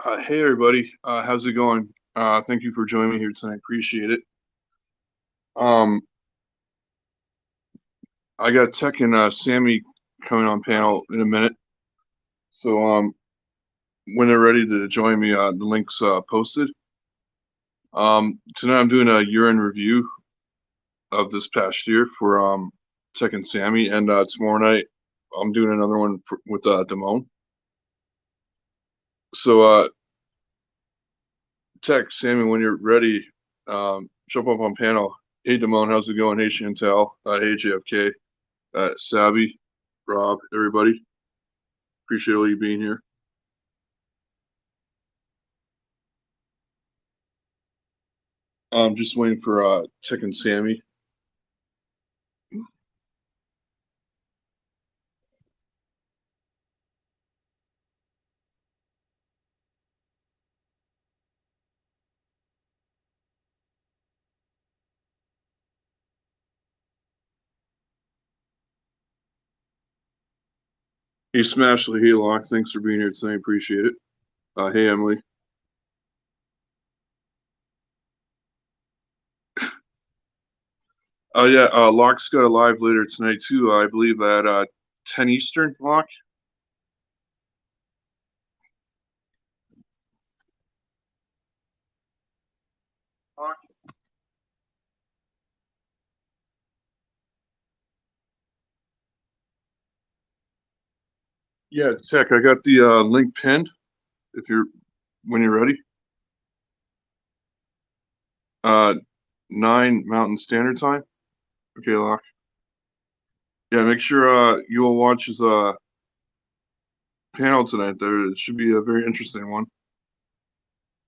Hey everybody, how's it going? Thank you for joining me here tonight. Appreciate it. Um, I got Tek and Sammy coming on panel in a minute. So when they're ready to join me, the link's posted. Tonight I'm doing a year-end review of this past year for Tek and Sammy, and tomorrow night I'm doing another one with Damone. So Tek, Sammy, when you're ready, jump up on panel. Hey Damone, how's it going? Hey Chantel, hey JFK. Savvy, Rob, everybody. Appreciate all you being here. I'm just waiting for Tek and Sammy. Hey Smashley, hey Locke, thanks for being here tonight. Appreciate it. Hey Emily. Oh yeah, Locke's got a live later tonight too. I believe at 10 Eastern. Locke. Locke? Yeah, Tek, I got the link pinned. If you're when you're ready. 9 Mountain Standard Time. Okay, Locke. Yeah, make sure you will watch his panel tonight. There, it should be a very interesting one.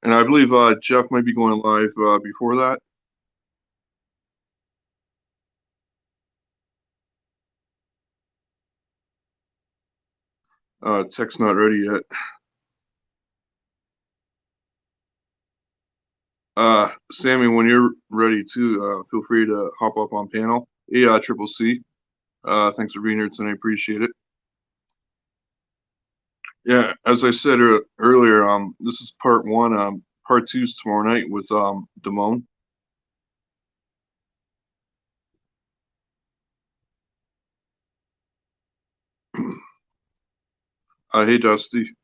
And I believe Jeff might be going live before that. Tech's not ready yet. Sammy, when you're ready too, feel free to hop up on panel. Hey, Triple C. Thanks for being here tonight. Appreciate it. Yeah, as I said earlier, this is part one. Part two is tomorrow night with Damone. Hey, Dusty.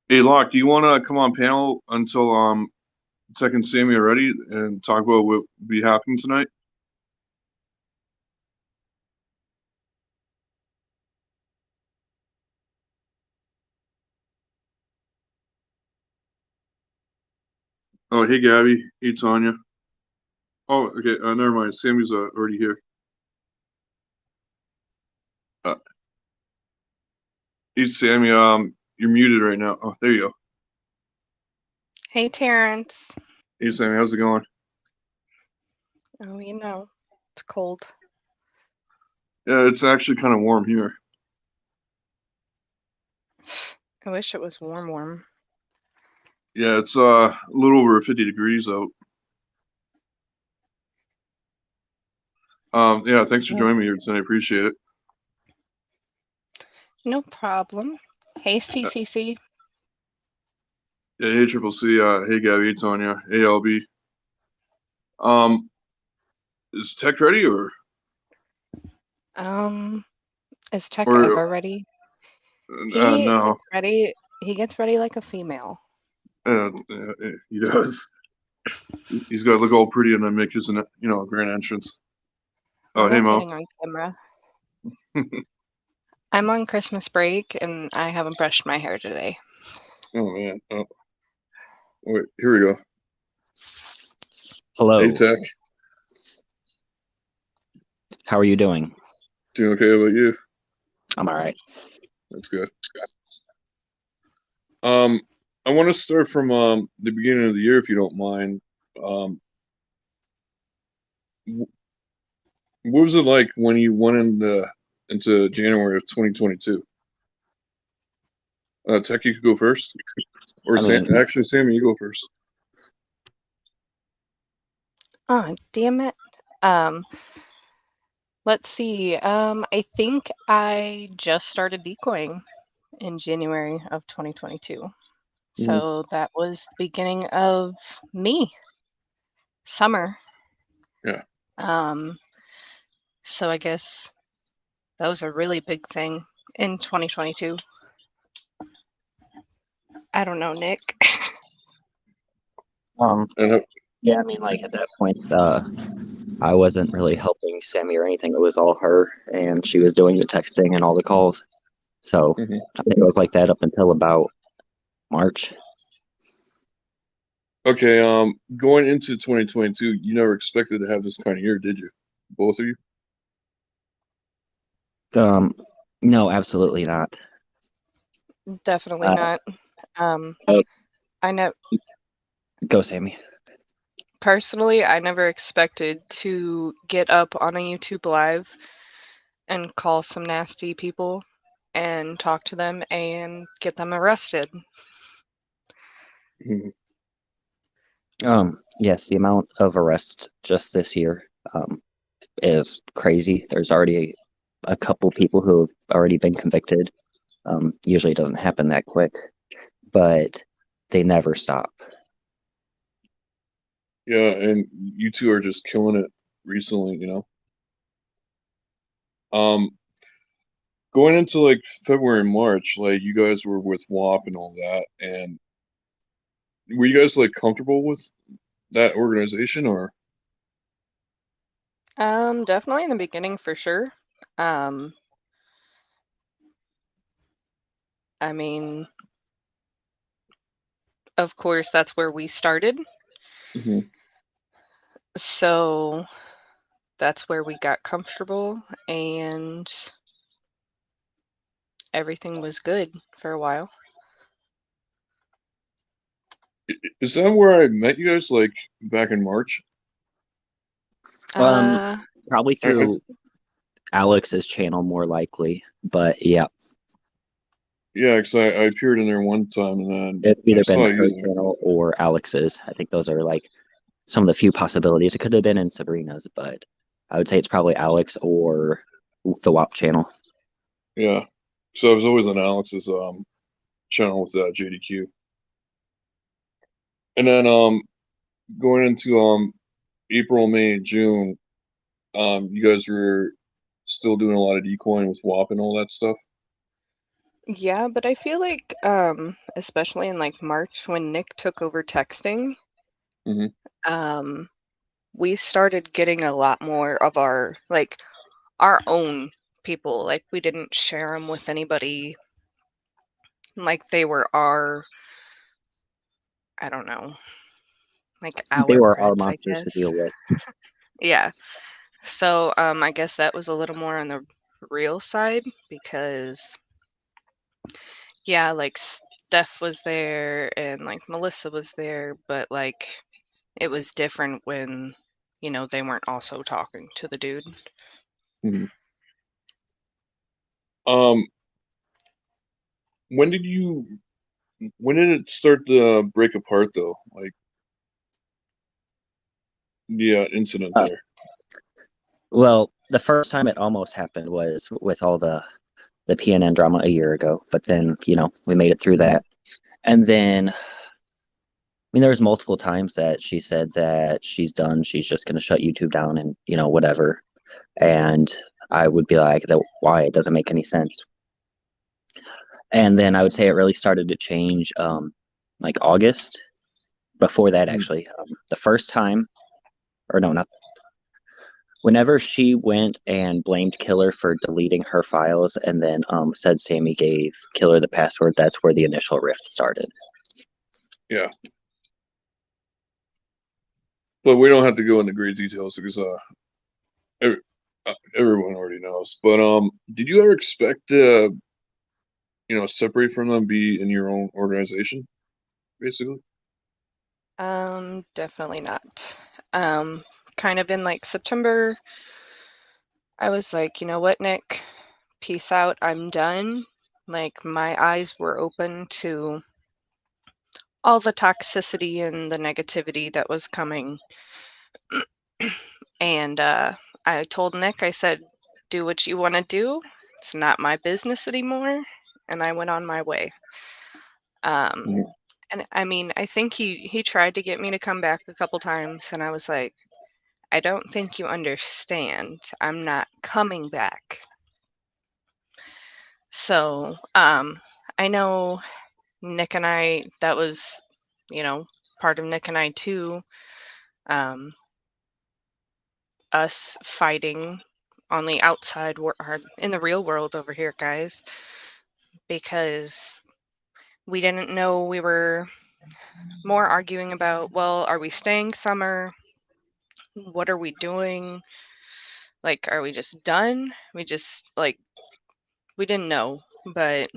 Hey, Locke, do you want to come on panel until Tech and Sammy are ready and talk about what will be happening tonight? Oh, hey, Gabby. Hey, Tanya. Oh, okay. Never mind. Sammy's already here. Uh, hey, Sammy. You're muted right now. Oh, there you go. Hey, Terrence. Hey, Sammy. How's it going? Oh, it's cold. Yeah, it's actually kind of warm here. I wish it was warm. Yeah, it's a little over 50 degrees out. Yeah, thanks for joining me here tonight. I appreciate it. No problem. Hey, CCC. Yeah, hey, Triple C. Hey, Gabby. Hey, Tanya. Hey, LB. Is Tech ready or? Is Tech Or ever ready? He no. gets ready. He gets ready like a female. He does. He's got to look all pretty and then make his, grand entrance. Oh, hey, Without Mo. getting on camera. I'm on Christmas break and I haven't brushed my hair today. Oh man. Oh. Wait, here we go. Hello. Hey, Tech. How are you doing? Doing okay? How about you? I'm all right. That's good. I want to start from the beginning of the year, if you don't mind. What was it like when you went into January of 2022? Tech, you could go first, or I mean, Sammy, you go first. Oh, damn it. Um, let's see. I think I just started decoying in January of 2022. So that was the beginning of me, summer. Yeah. So I guess that was a really big thing in 2022. I don't know, Nick. And Yeah, I mean, like at that point, I wasn't really helping Sammy or anything. It was all her, and she was doing the texting and all the calls. So Mhm. I think it was like that up until about March. Okay, going into 2022, you never expected to have this kind of year, did you? Both of you? No, absolutely not. Definitely Uh, not. Um, uh, I know Go, Sammy. personally, I never expected to get up on a YouTube live and call some nasty people and talk to them and get them arrested. Mhm. Yes, the amount of arrests just this year is crazy. There's already a couple people who have already been convicted. Usually it doesn't happen that quick, but they never stop. Yeah, and you two are just killing it recently, Um, going into like February and March, like you guys were with WAP and all that, and were you guys like comfortable with that organization or? Definitely in the beginning for sure. Um, I mean, of course, that's where we started. Mhm. So that's where we got comfortable and everything was good for a while. Is that where I met you guys like back in March? Um, Uh, Probably I through Alex's channel more likely, but yeah, yeah, because I appeared in there one time and then it's I either been saw you her there. channel or Alex's. I think those are like some of the few possibilities. It could have been in Sabrina's, but I would say it's probably Alex or the WAP channel. Yeah, so I was always on Alex's channel with JDQ, and then going into April, May, June, you guys were still doing a lot of decoying with WAP and all that stuff. yeah, but I feel like, especially in like March when Nick took over texting, Hmm. um, we started getting a lot more of our own people. Like we didn't share them with anybody. Like they were I don't know, like They our were our friends, I monsters to guess. deal with. Yeah. So, I guess that was a little more on the real side because, yeah, like Steph was there and like Melissa was there, but like it was different when, they weren't also talking to the dude. Hmm. Um, when did you? When did it start to break apart though? Like the incident Uh, there. well, the first time it almost happened was with all the PNN drama a year ago, but then we made it through that, and then mean, there was multiple times that she said that she's done. She's just going to shut YouTube down and, whatever. And I would be like, that why? It doesn't make any sense. And then I would say it really started to change like August. Before that, Mhm. actually, the first time, or no, not whenever she went and blamed Killer for deleting her files and then said Sammy gave Killer the password, that's where the initial rift started. Yeah, but we don't have to go into great details because every, everyone already knows. But did you ever expect to separate from them, be in your own organization, basically? Definitely not. Um, Kind of in like September, I was like, you know what, Nick? Peace out. I'm done. Like my eyes were open to all the toxicity and the negativity that was coming And I told Nick, I said, do what you want to do. It's not my business anymore. And I went on my way. Mhm. And I mean, I think he tried to get me to come back a couple times, and I was like, I don't think you understand. I'm not coming back. So, I know Nick and I, that was, you know, part of Nick and I too, um, us fighting on the outside or in the real world over here, guys, because we didn't know. We were more arguing about, well, are we staying summer? What are we doing? Like, are we just done? We just, like, we didn't know. But,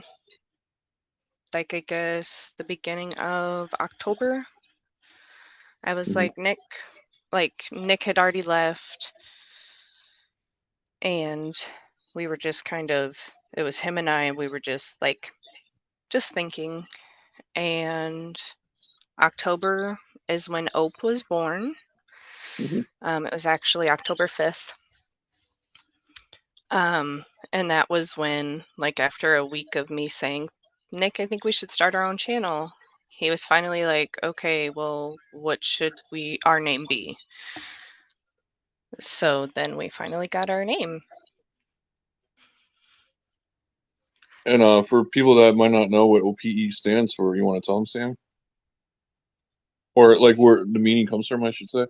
like, I guess the beginning of October, I was Mhm. Nick had already left, and we were just kind of, it was him and I, and we were just, like, just thinking. And October is when Ope was born. Mhm. It was actually October 5th. And that was when, like, after a week of me saying, Nick, I think we should start our own channel, he was finally like, okay, well, what should our name be? So then we finally got our name. And for people that might not know what OPE stands for, you want to tell them, Sam? Or like where the meaning comes from, I should say.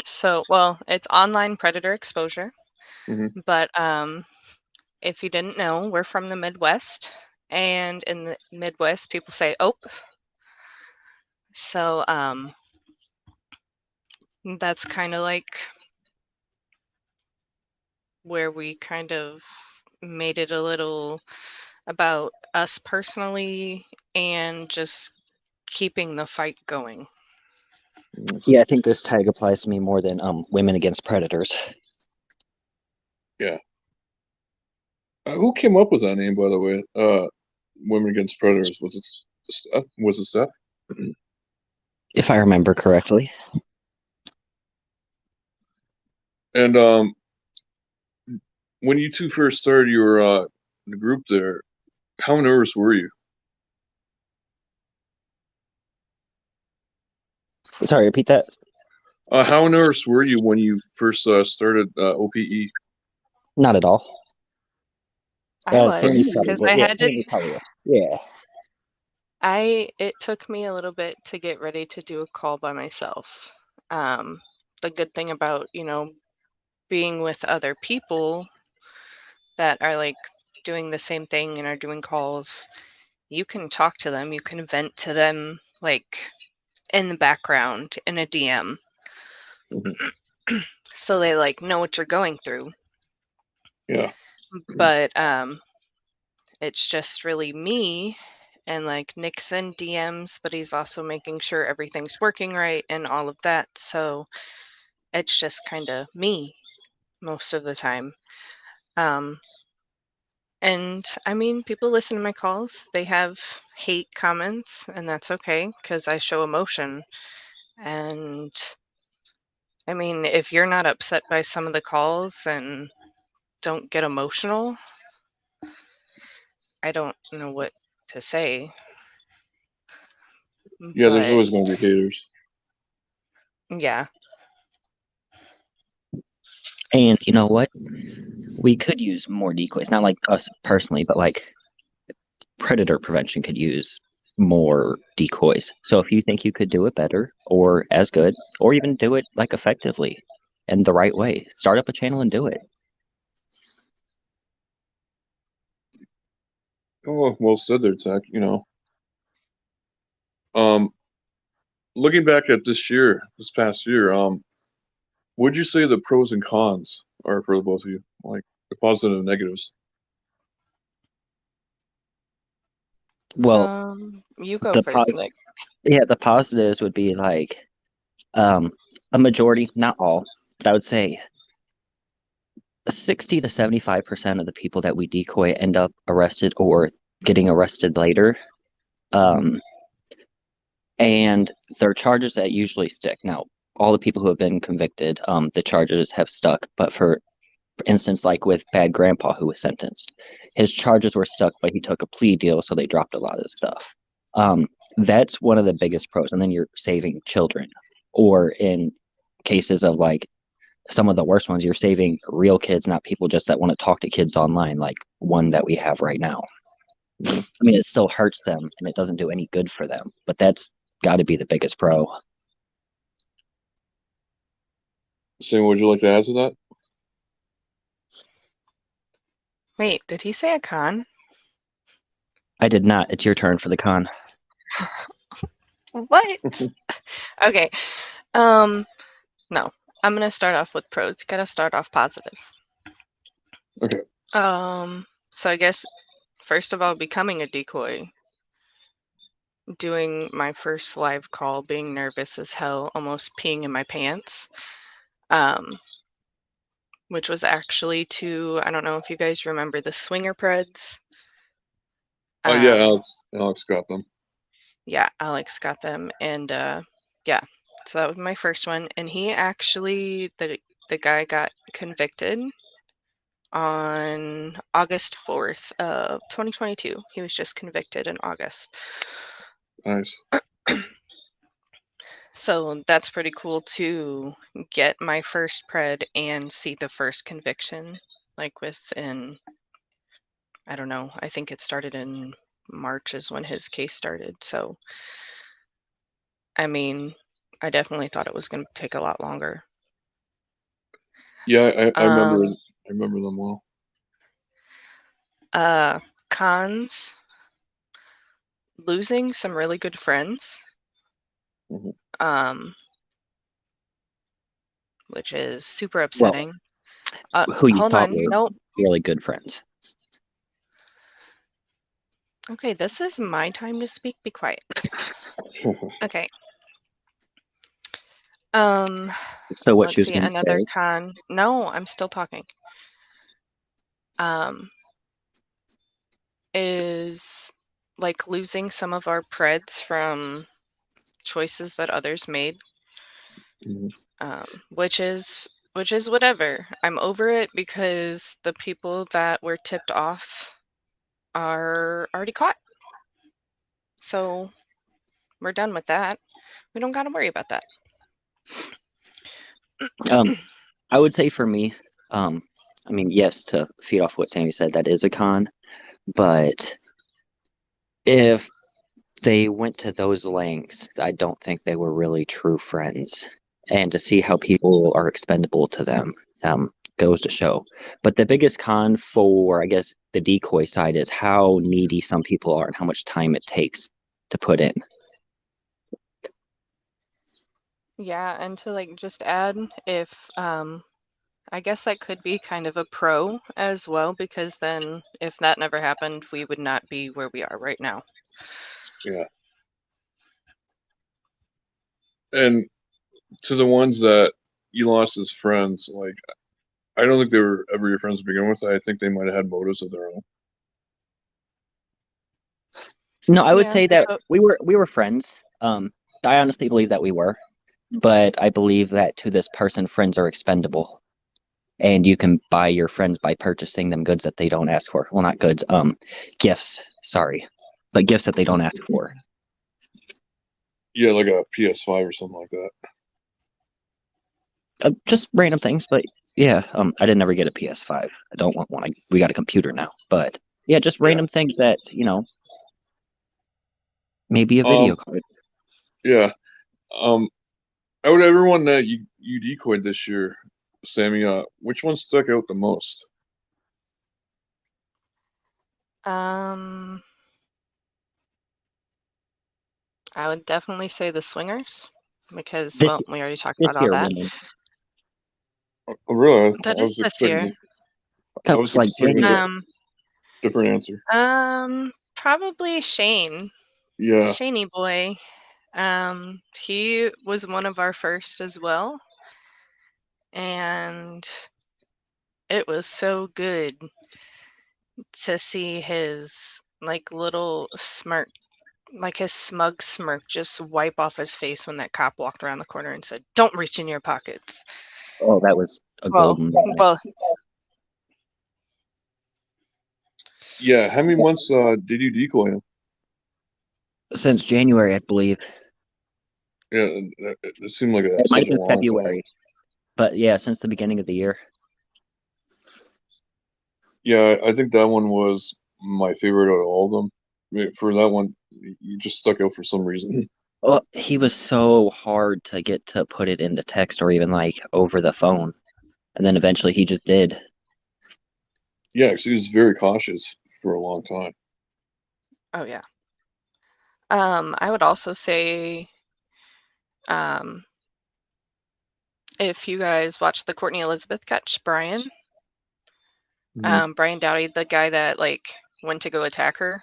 So, well, it's online predator exposure. Mhm. But if you didn't know, we're from the Midwest, and in the Midwest, people say "ope." So that's kind of like where we kind of made it a little about us personally and just keeping the fight going. Yeah, I think this tag applies to me more than women against predators. Yeah. Who came up with that name, by the way? Women Against Predators. Was it Steph? Was it Steph? If I remember correctly. And when you two first started your the group there, how nervous were you? Sorry, repeat that. How nervous were you when you first started OPE? Not at all. I Sammy was, probably because was. I Yeah, had to. Sammy probably was. Yeah. It took me a little bit to get ready to do a call by myself. The good thing about, being with other people that are like doing the same thing and are doing calls, you can talk to them, you can vent to them, like, in the background in a DM. Mhm. So they, like, know what you're going through. Yeah. But it's just really me, and like Nick's in DMs, but he's also making sure everything's working right and all of that. So it's just kind of me most of the time. Um, and I mean, people listen to my calls. They have hate comments, and that's okay because I show emotion. And I mean, if you're not upset by some of the calls and don't get emotional, I don't know what to say. Yeah, there's But always going to be haters. yeah. And you know what? We could use more decoys. Not like us personally, but like predator prevention could use more decoys. So if you think you could do it better or as good, or even do it like effectively and the right way, start up a channel and do it. Oh, well said there, Tech. Um, looking back at this past year, would you say the pros and cons are for the both of you, like the positive and negatives? Well, You go the first, pos Nick. yeah, the positives would be like um a majority, not all, but I would say 60 to 75% of the people that we decoy end up arrested or getting arrested later. And they're charges that usually stick. Now, all the people who have been convicted, the charges have stuck. But for instance, like with Bad Grandpa, who was sentenced, his charges were stuck, but he took a plea deal, so they dropped a lot of the stuff. That's one of the biggest pros. And then you're saving children, or in cases of like some of the worst ones, you're saving real kids, not people just that want to talk to kids online, like one that we have right now. I mean, it still hurts them and it doesn't do any good for them, but that's got to be the biggest pro. Sam, would you like to add to that? Wait, did he say a con? I did not. It's your turn for the con. What? Okay. No. I'm gonna start off with pros. Gotta start off positive. Okay. So I guess first of all, becoming a decoy, doing my first live call, being nervous as hell, almost peeing in my pants. Which was actually to, I don't know if you guys remember the Swinger Preds. Oh yeah, Alex got them. Yeah, Alex got them, and yeah, so that was my first one. And he actually, the guy got convicted on August 4th of 2022. He was just convicted in August. Nice. So that's pretty cool to get my first pred and see the first conviction, like within, I don't know, I think it started in March is when his case started. So, I mean, I definitely thought it was going to take a lot longer. Yeah, I remember them well. Cons, losing some really good friends. Mhm. Which is super upsetting. Who you hold thought on, were nope. really good friends. Okay, this is my time to speak. Be quiet. Okay. So what she Let's was see, going to another say? con. No, I'm still talking. Is like losing some of our preds from choices that others made. Mhm. Which is whatever. I'm over it because the people that were tipped off are already caught. So we're done with that. We don't got to worry about that. I would say for me, I mean, yes, to feed off what Sammy said, that is a con. But if they went to those lengths, I don't think they were really true friends. And to see how people are expendable to them goes to show. But the biggest con for, I guess, the decoy side is how needy some people are and how much time it takes to put in. Yeah, and to like just add, if I guess that could be kind of a pro as well, because then if that never happened, we would not be where we are right now. Yeah. And to the ones that you lost as friends, like I don't think they were ever your friends to begin with. I think they might have had motives of their own. No, I would Yeah, say that we were friends. I honestly believe that we were, but I believe that to this person, friends are expendable, and you can buy your friends by purchasing them goods that they don't ask for. Well, not goods, gifts. Sorry, but gifts that they don't ask for. Yeah, like a PS5 or something like that. Just random things, but yeah, I didn't ever get a PS5. I don't want one. We got a computer now, but yeah, just Yeah. random things that maybe a video card. Yeah. Out of everyone that you decoyed this year, Sammy, which one stuck out the most? I would definitely say the swingers, because This well, we already talked this about all year that. women. Oh, really? That I is was this year. I was Like expecting a different answer. Probably Shane. Yeah. Shaney boy. He was one of our first as well. And it was so good to see his like little smirk like his smug smirk just wipe off his face when that cop walked around the corner and said, "Don't reach in your pockets." Oh, that was a Well, golden moment. well, Yeah, how many months did you decoy him? Since January, I believe. Yeah, it seemed like It might such have a been long time. February, but yeah, since the beginning of the year. Yeah, I think that one was my favorite out of all of them. I mean, for that one, you just stuck out for some reason. Well, he was so hard to get to put it into text or even like over the phone. And then eventually he just did. Yeah, 'cause he was very cautious for a long time. oh yeah. I would also say, um, if you guys watched the Courtney Elizabeth catch, Brian, Mhm. Brian Dowdy, the guy that like went to go attack her.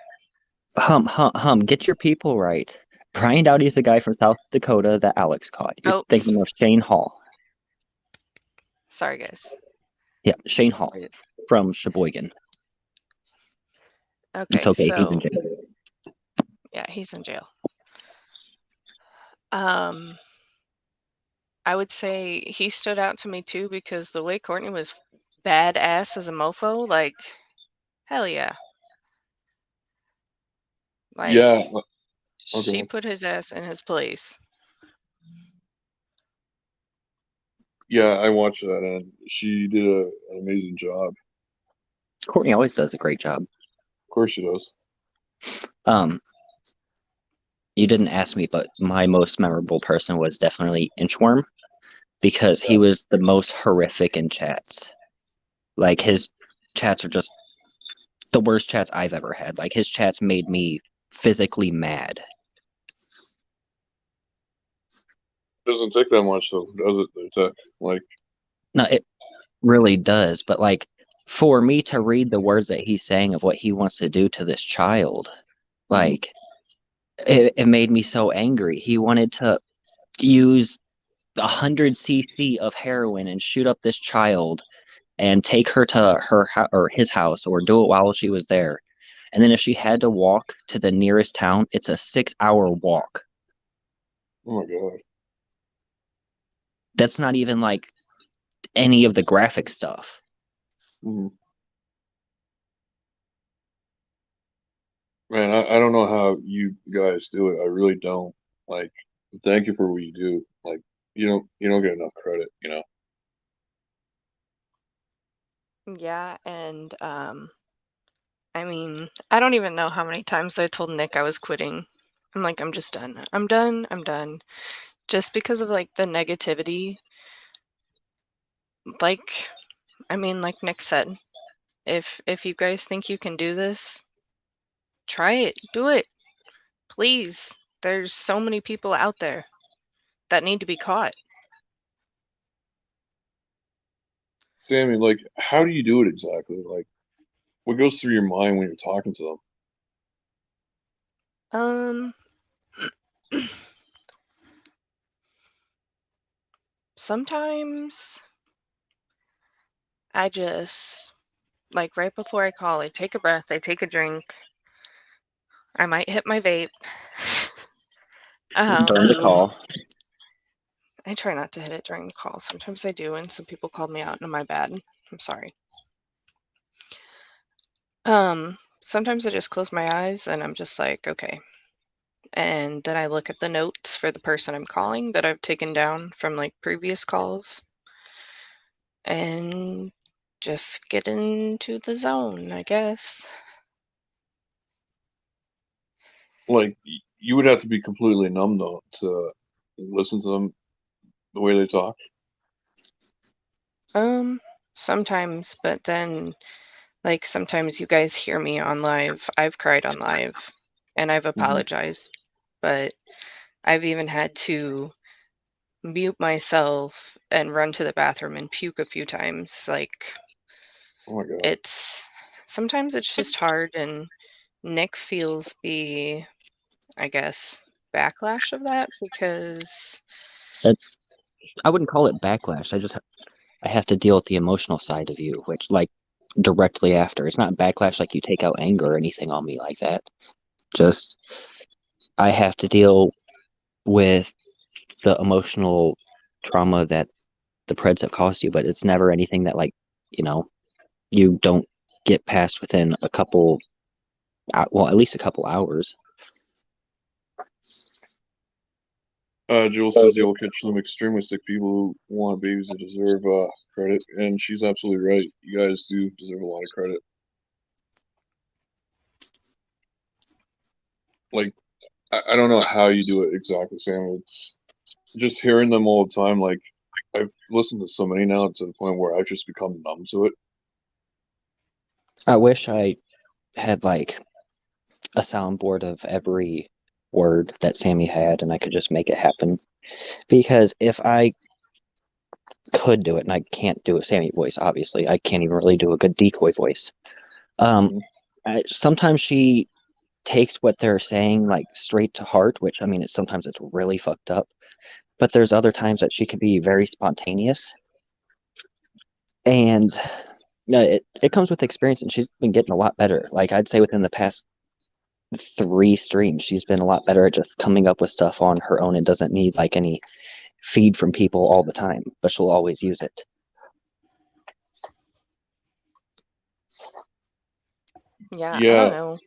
Get your people right. Brian Dowdy's the guy from South Dakota that Alex caught. You're Oops, thinking of Shane Hall. sorry guys. Yeah, Shane Hall from Sheboygan. It's Okay, okay, he's in so jail. yeah, he's in jail. Um, I would say he stood out to me too because the way Courtney was badass as a mofo, like hell yeah. Yeah, Like she okay. put his ass in his place. Yeah, I watched that and she did an amazing job. Courtney always does a great job. Of course she does. Um, you didn't ask me, but my most memorable person was definitely Inchworm because he was the most horrific in chats. Like his chats are just the worst chats I've ever had. Like his chats made me physically mad. Doesn't take that much though, does it? Like, No, it really does. But like for me to read the words that he's saying of what he wants to do to this child, like it made me so angry. He wanted to use 100 cc of heroin and shoot up this child and take her to or his house or do it while she was there. And then if she had to walk to the nearest town, it's a 6 hour walk. oh my God. That's not even like any of the graphic stuff. Mhm. Man, I don't know how you guys do it. I really don't. Like, thank you for what you do. Like, you don't get enough credit, you know. Yeah, and I mean, I don't even know how many times I told Nick I was quitting. I'm like, I'm just done. I'm done. I'm done. Just because of like the negativity. Like, I mean, like Nick said, if you guys think you can do this, try it. Do it. Please. There's so many people out there that need to be caught. Sammy, like, how do you do it exactly? Like, what goes through your mind when you're talking to them? Um, sometimes I just like right before I call, I take a breath, I take a drink. I might hit my vape. During the Um, call. I try not to hit it during the call. Sometimes I do, and some people called me out, and my bad. I'm sorry. Sometimes I just close my eyes and I'm just like, okay. And then I look at the notes for the person I'm calling that I've taken down from like previous calls and just get into the zone, I guess. Like, you would have to be completely numb though to listen to them the way they talk. Um, Sometimes, but then like sometimes you guys hear me on live. I've cried on live and I've Hmm. apologized, but I've even had to mute myself and run to the bathroom and puke a few times. Like Oh my God. it's sometimes it's just hard and Nick feels the, I guess, backlash of that because It's I wouldn't call it backlash. I have to deal with the emotional side of you, which like directly after. It's not backlash like you take out anger or anything on me like that. Just I have to deal with the emotional trauma that the Preds have caused you, but it's never anything that, like, you don't get past within a couple, well, at least a couple hours. Jill says you'll catch some extremely sick people who want babies that deserve credit, and she's absolutely right. You guys do deserve a lot of credit. Like, I don't know how you do it exactly, Sam. It's just hearing them all the time. Like, I've listened to so many now to the point where I've just become numb to it. I wish I had like a soundboard of every word that Sammy had and I could just make it happen. Because if I could do it, and I can't do a Sammy voice, obviously, I can't even really do a good decoy voice. Mhm. Sometimes she takes what they're saying like straight to heart, which I mean, sometimes it's really fucked up. But there's other times that she can be very spontaneous, and it comes with experience, and she's been getting a lot better. Like I'd say within the past 3 streams, she's been a lot better at just coming up with stuff on her own and doesn't need like any feed from people all the time, but she'll always use it. Yeah, I Yeah, don't know.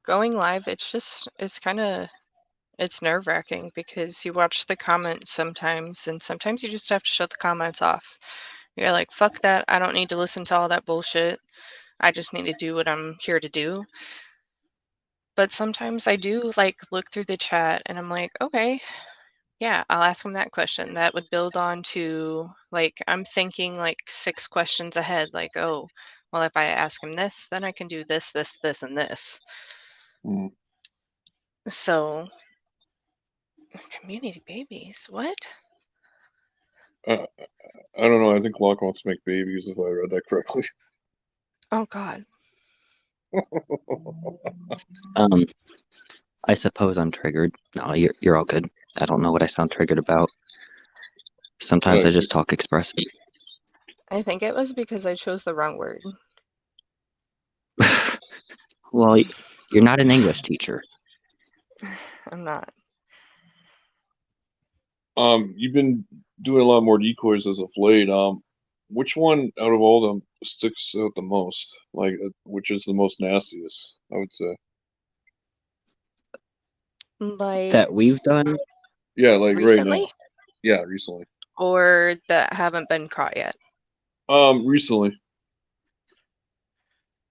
Going live, it's nerve-wracking because you watch the comments sometimes, and sometimes you just have to shut the comments off. You're like, fuck that, I don't need to listen to all that bullshit. I just need to do what I'm here to do. But sometimes I do like look through the chat and I'm like, okay, yeah, I'll ask him that question. That would build on to, like, I'm thinking like 6 questions ahead, like, oh, well, if I ask him this, then I can do this, this, this, and this. Mhm. So, community babies, what? I don't know. I think Locke wants to make babies, if I read that correctly. Oh, God. Um, I suppose I'm triggered. No, you're all good. I don't know what I sound triggered about. Sometimes I just talk expressive. I think it was because I chose the wrong word. Well, you're not an English teacher. I'm not. You've been doing a lot more decoys as of late. Which one out of all of them sticks out the most? Like, which is the most nastiest? I would say. Like, That we've done. Yeah, like right now. recently? Yeah, recently. Or that haven't been caught yet? Recently.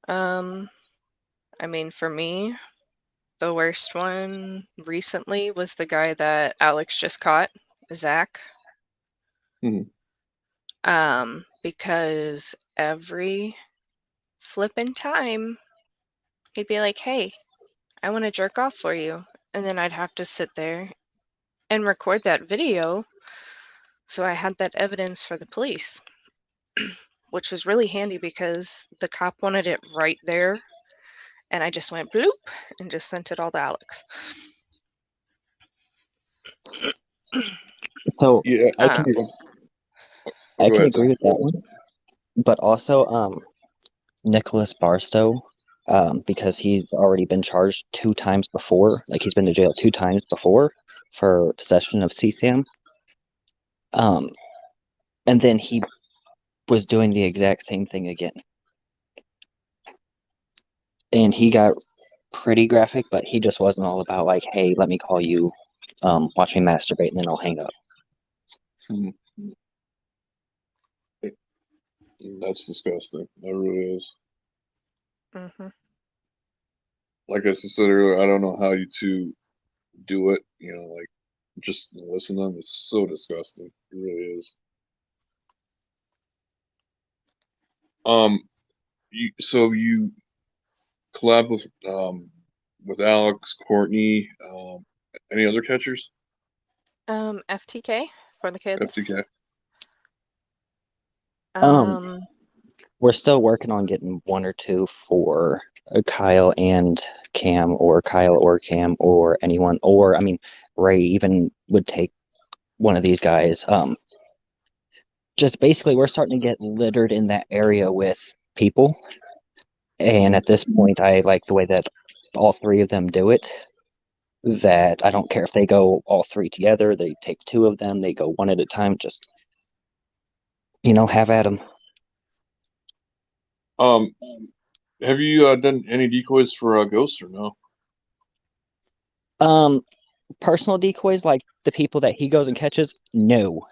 I mean, for me, the worst one recently was the guy that Alex just caught, Zach. Mhm. Because every flippin' time he'd be like, hey, I want to jerk off for you. And then I'd have to sit there and record that video. So I had that evidence for the police, which was really handy because the cop wanted it right there. And I just went bloop and just sent it all to Alex. So Yeah. I can Go ahead, Sam. agree with that one, but also Nicholas Barstow, because he's already been charged 2 times before. Like he's been to jail 2 times before for possession of CSAM. And then he was doing the exact same thing again, and he got pretty graphic, but he just wasn't all about like, hey, let me call you, watch me masturbate, and then I'll hang up. Mhm. That's disgusting. That really is. Mm-hmm. Like I said earlier, I don't know how you two do it. Like just listen to them. It's so disgusting. It really is. Um, so you collab with Alex, Courtney, any other catchers? FTK for the kids. FTK. Um, We're still working on getting 1 or 2 for Kyle and Cam, or Kyle or Cam, or anyone, or I mean, Ray even would take one of these guys. Just basically, we're starting to get littered in that area with people, and at this point, I like the way that all 3 of them do it. that I don't care if they go all three together, they take two of them, they go one at a time, just, have at them. Have you done any decoys for ghosts or no? Personal decoys like the people that he goes and catches, no.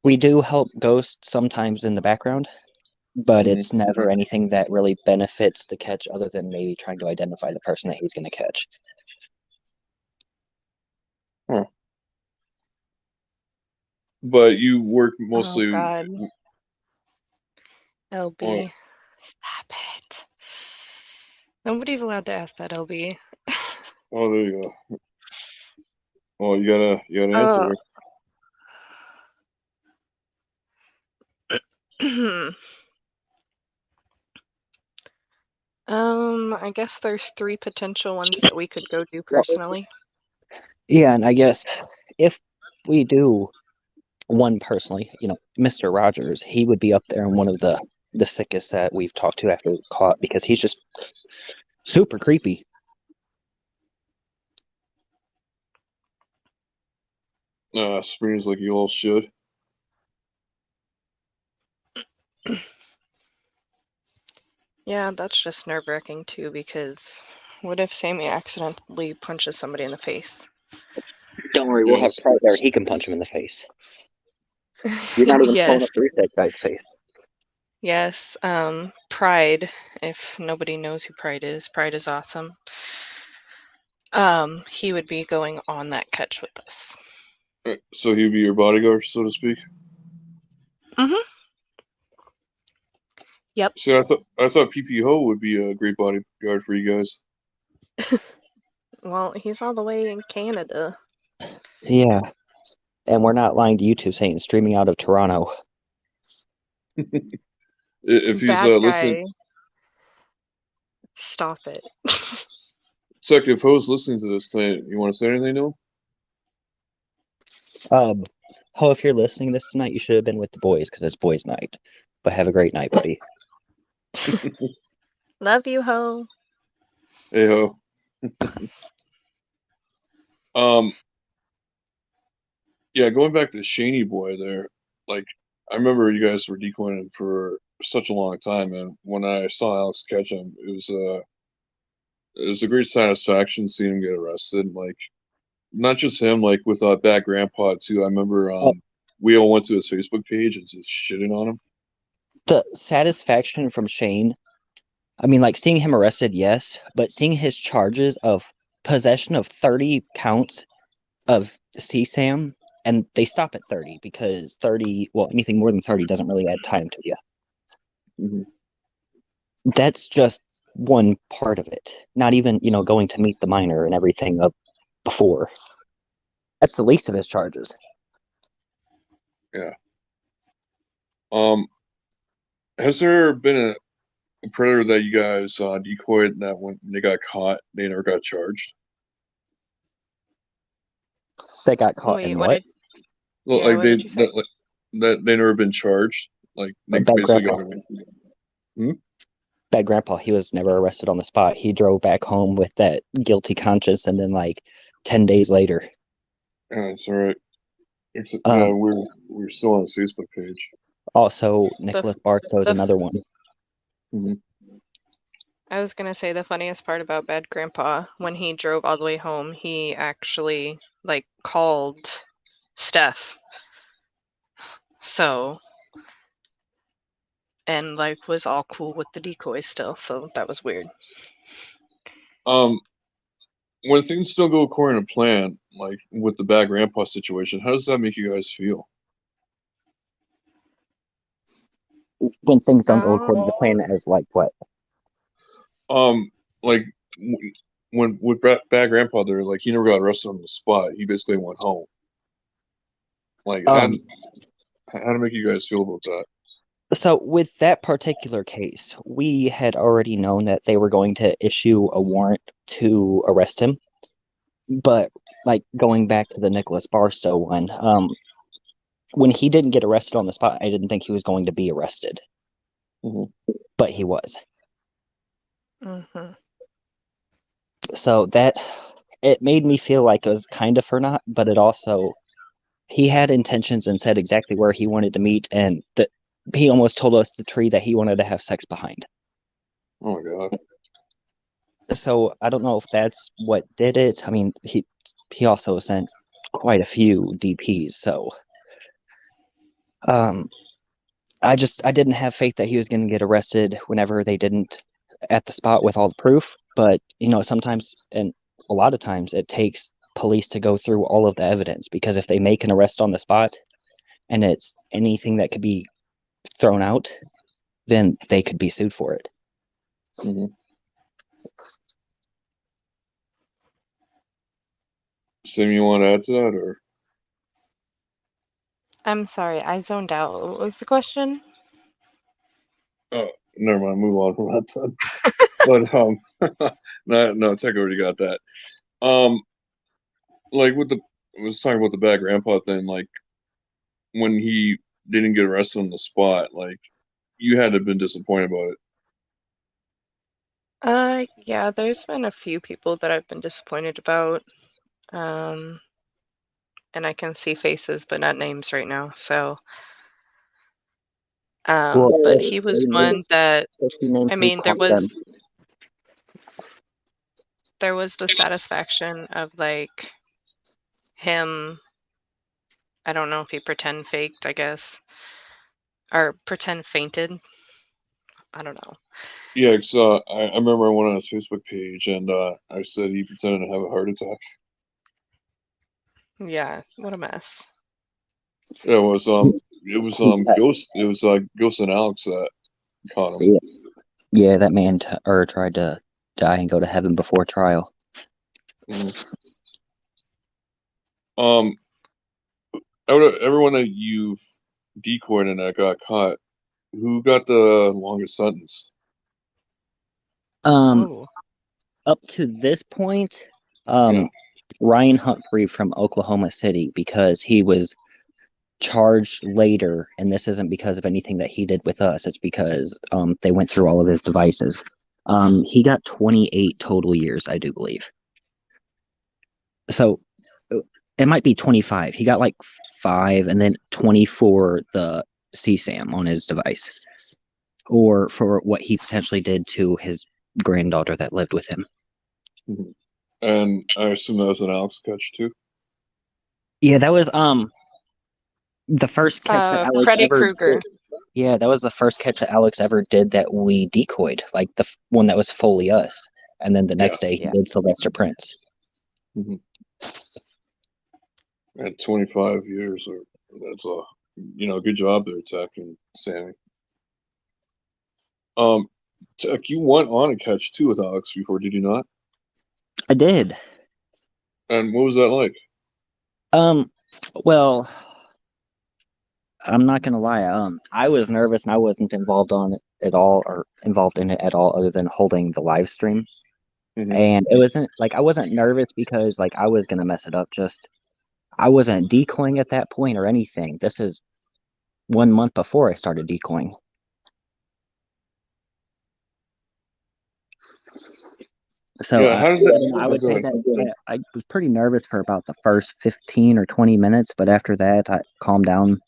We do help ghosts sometimes in the background, but Mhm. it's never anything that really benefits the catch other than maybe trying to identify the person that he's going to catch. But you work Oh mostly. God, Oh, LB, stop it! Nobody's allowed to ask that, LB. oh, there you go. Oh, you gotta Oh. answer. I guess there's 3 potential ones that we could go do personally. Yeah, and I guess if we do one personally, Mr. Rogers, he would be up there in one of the sickest that we've talked to after caught because he's just super creepy. Springs like you all should. Yeah, that's just nerve-wracking too, because what if Sammy accidentally punches somebody in the face? Don't worry, we'll have Yes. Pride there. He can punch him in the face. You're not even Yes, pulling up to that guy's face. yes. Pride, if nobody knows who Pride is awesome. He would be going on that catch with us. So he'd be your bodyguard, so to speak. Mm-hmm. Yep. See, I thought PP Ho would be a great bodyguard for you guys. Well, he's all the way in Canada. Yeah. And we're not lying to you two saying streaming out of Toronto. If he's Bad listening, guy. Stop it. Sec, if Ho's listening to this tonight, you want to say anything to him? Ho, if you're listening this tonight, you should have been with the boys because it's boys' night. But have a great night, buddy. Love you, Ho. Hey Ho. Yeah, going back to Shaney Boy there, like I remember you guys were decoying him for such a long time, and when I saw Alex catch him, it was a great satisfaction seeing him get arrested. Like not just him, like with Bad Grandpa too. I remember Oh, we all went to his Facebook page and just shitting on him. the satisfaction from Shane, I mean, like seeing him arrested, yes, but seeing his charges of possession of 30 counts of CSAM, and they stop at 30 because 30, well, anything more than 30 doesn't really add time to you. Mm-hmm. That's just one part of it. Not even, going to meet the minor and everything up before. That's the least of his charges. Yeah. Has there been a predator that you guys decoyed that when they got caught, they never got charged? They got caught Wait, in what what? did? Well, Yeah, like what they did you say? that they never been charged. Like they Bad basically Grandpa. got away. Bad Grandpa, he was never arrested on the spot. He drove back home with that guilty conscience, and then like 10 days later. Yeah, it's all right. Yeah, Um, we're still on his Facebook page. Also, The Nicholas Barstow is the another one. Mm-hmm. I was gonna say the funniest part about Bad Grandpa, when he drove all the way home, he actually like called Steph. So, and like was all cool with the decoys still, so that was weird. When things don't go according to plan, like with the Bad Grandpa situation, how does that make you guys feel? When things don't go according to Um, plan, as like what? Like when with Bad Grandpa there, like he never got arrested on the spot. He basically went home. Like Um, how to make you guys feel about that? so with that particular case, we had already known that they were going to issue a warrant to arrest him. But like going back to the Nicholas Barstow one, when he didn't get arrested on the spot, I didn't think he was going to be arrested, Mm-hmm. but he was. mhm. So that it made me feel like it was kind of for naught, but it also he had intentions and said exactly where he wanted to meet, and that he almost told us the tree that he wanted to have sex behind. Oh my God. So I don't know if that's what did it. I mean, he also sent quite a few DPs, so um, I didn't have faith that he was going to get arrested whenever they didn't at the spot with all the proof. But sometimes and a lot of times it takes police to go through all of the evidence because if they make an arrest on the spot and it's anything that could be thrown out, then they could be sued for it. Mm-hmm. Sam, you want to add to that, or? I'm sorry, I zoned out. What was the question? Oh, never mind. Move on from that. Then. But no, Tech already got that. Like with I was talking about the bad grandpa thing. Like when he didn't get arrested on the spot, like you had to have been disappointed about it. Yeah, there's been a few people that I've been disappointed about. And I can see faces but not names right now. So, but he was one that, I mean, there was the satisfaction of like him, I don't know if he pretend faked, I guess, or pretend fainted. I don't know. Yeah, cause I remember I went on his Facebook page and I said he pretended to have a heart attack. Yeah, what a mess. Yeah, it was Ghost and Alex that caught him. Yeah, that man tried to die and go to heaven before trial. Mhm. Out of everyone that you've decoyed and that got caught, who got the longest sentence? Oh, Up to this point, Yeah. Ryan Humphrey from Oklahoma City, because he was charged later, and this isn't because of anything that he did with us. It's because they went through all of his devices. He got 28 total years, I do believe. So it might be 25. He got like 5, and then 20 for the CSAM on his device, or for what he potentially did to his granddaughter that lived with him. Mhm. And I assume that was an Alex catch too. Yeah, that was the first catch that Alex Freddy ever Krueger. did. Yeah, that was the first catch that Alex ever did that we decoyed, like the one that was fully us. And then the Yeah. next day he Yeah. did Sylvester Prince. Mm-hmm. At 25 years, or that's a good job there, Tech and Sammy. Tech, you went on a catch too with Alex before, did you not? I did. And what was that like? Well, I'm not gonna lie. I was nervous and I wasn't involved on it at all, or involved in it at all, other than holding the live stream. Mm-hmm. And it wasn't like I wasn't nervous because like I was gonna mess it up. Just I wasn't decoying at that point or anything. This is 1 month before I started decoying. So Yeah, how did that? I Oh, would go say ahead. that I was pretty nervous for about the first 15 or 20 minutes, but after that, I calmed down.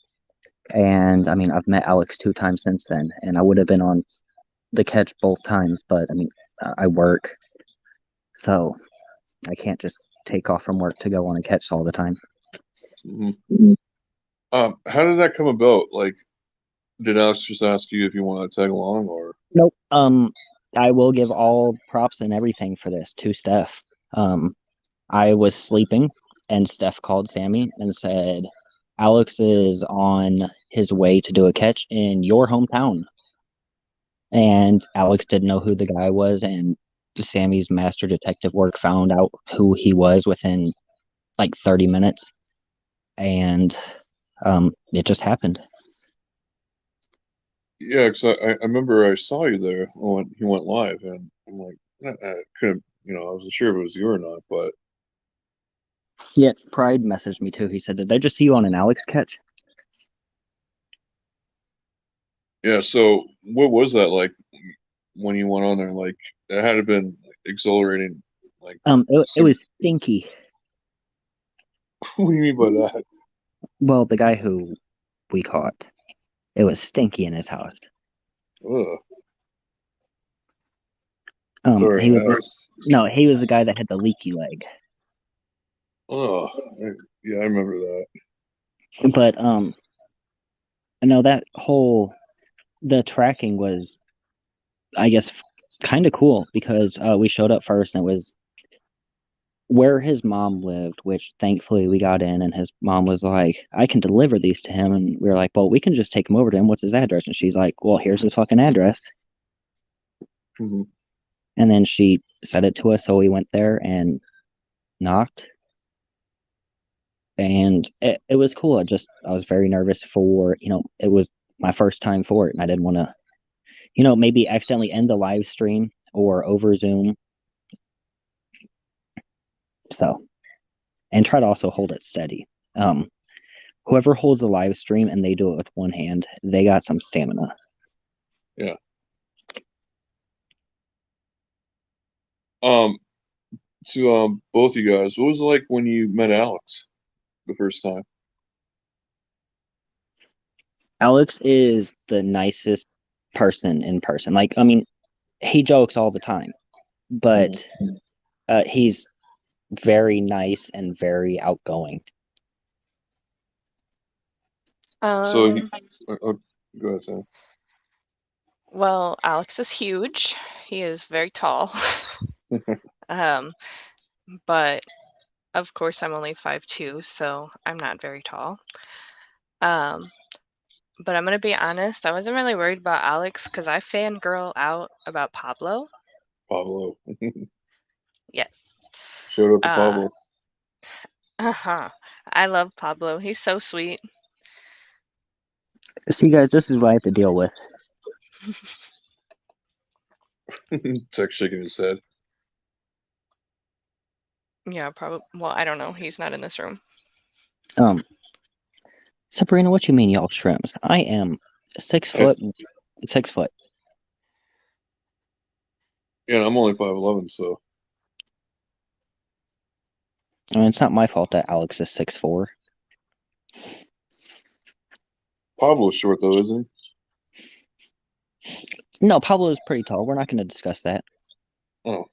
And I mean, I've met Alex 2 times since then, and I would have been on the catch both times, but I mean, I work, so I can't just take off from work to go on a catch all the time. Mm-hmm. How did that come about? Like, did Alex just ask you if you want to tag along, or? Nope. I will give all props and everything for this to Steph. I was sleeping, and Steph called Sammy and said, Alex is on his way to do a catch in your hometown. And Alex didn't know who the guy was, and Sammy's master detective work found out who he was within like 30 minutes. And it just happened. Yeah, because I remember I saw you there when he went live, and I'm like, I couldn't, I wasn't sure if it was you or not, but Yeah, Pride messaged me too. He said, did I just see you on an Alex catch? yeah. So what was that like when you went on there? Like, it had to been exhilarating, Like, it was stinky. what do you mean by that? Well, the guy who we caught, it was stinky in his house. Ugh. He Sorry, was he was the guy that had the leaky leg. Oh, yeah, I remember that. But no, the tracking was, I guess, kind of cool because we showed up first and it was where his mom lived, which thankfully we got in, and his mom was like, I can deliver these to him. And we were like, well, we can just take him over to him. What's his address? And she's like, well, here's his fucking address. Mhm. And then she said it to us. So we went there and knocked. And it was cool. I was very nervous for, it was my first time for it. And I didn't want to, maybe accidentally end the live stream or over Zoom. So, and try to also hold it steady. Whoever holds the live stream and they do it with one hand, they got some stamina. Yeah. To both you guys, what was it like when you met Alex the first time? Alex is the nicest person in person. Like, I mean, he jokes all the time, but he's very nice and very outgoing. So go ahead, Sam. Well, Alex is huge. He is very tall. But of course I'm only 5'2", so I'm not very tall. But I'm gonna be honest, I wasn't really worried about Alex because I fangirl out about Pablo. Pablo. Yes. Showed up to Pablo. I love Pablo. He's so sweet. See, guys, this is what I have to deal with. Tek shaking his head. Yeah, probably. Well, I don't know. He's not in this room. Sabrina, what you mean, y'all shrimps? I am 6 foot. 6 foot. Yeah, I'm only 5'11", so. I mean, it's not my fault that Alex is 6'4". Pablo's short though, isn't he? No, Pablo is pretty tall. We're not going to discuss that. Oh.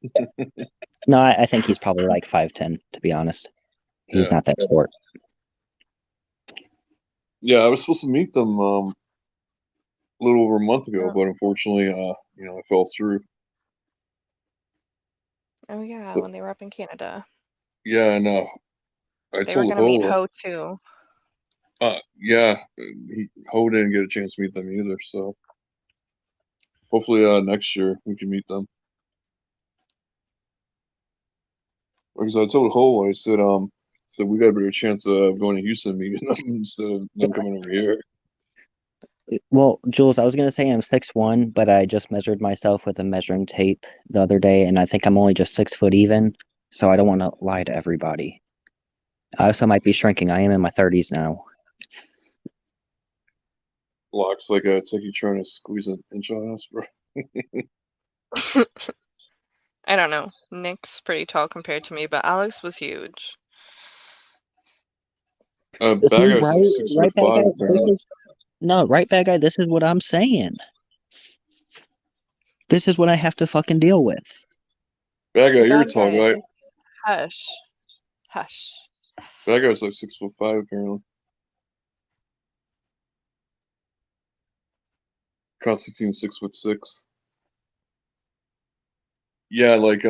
No, I think he's probably like 5'10", to be honest. He's not that short. Yeah, I was supposed to meet them a little over a month ago, Oh. but unfortunately, I fell through. Oh yeah, when they were up in Canada. Yeah, and I They were told gonna meet Ho. Ho too. Yeah, Ho didn't get a chance to meet them either, so hopefully next year we can meet them. Because I told Ho, I said we got a better chance of going to Houston and meeting them instead of them coming over here. Well, Jules, I was going to say I'm 6'1", but I just measured myself with a measuring tape the other day, and I think I'm only just 6 foot even, so I don't want to lie to everybody. I also might be shrinking. I am in my 30s now. Locks like a Techie trying to squeeze an inch on us, bro. I don't know. Nick's pretty tall compared to me, but Alex was huge. Bad guy's like 6'5", apparently. Right, bad guy, this is what I'm saying. This is what I have to fucking deal with. Bad guy, you're Bad tall, guy, right? Hush. Hush. Bad guy's like 6'5", apparently. Constantine 6'6". Yeah, like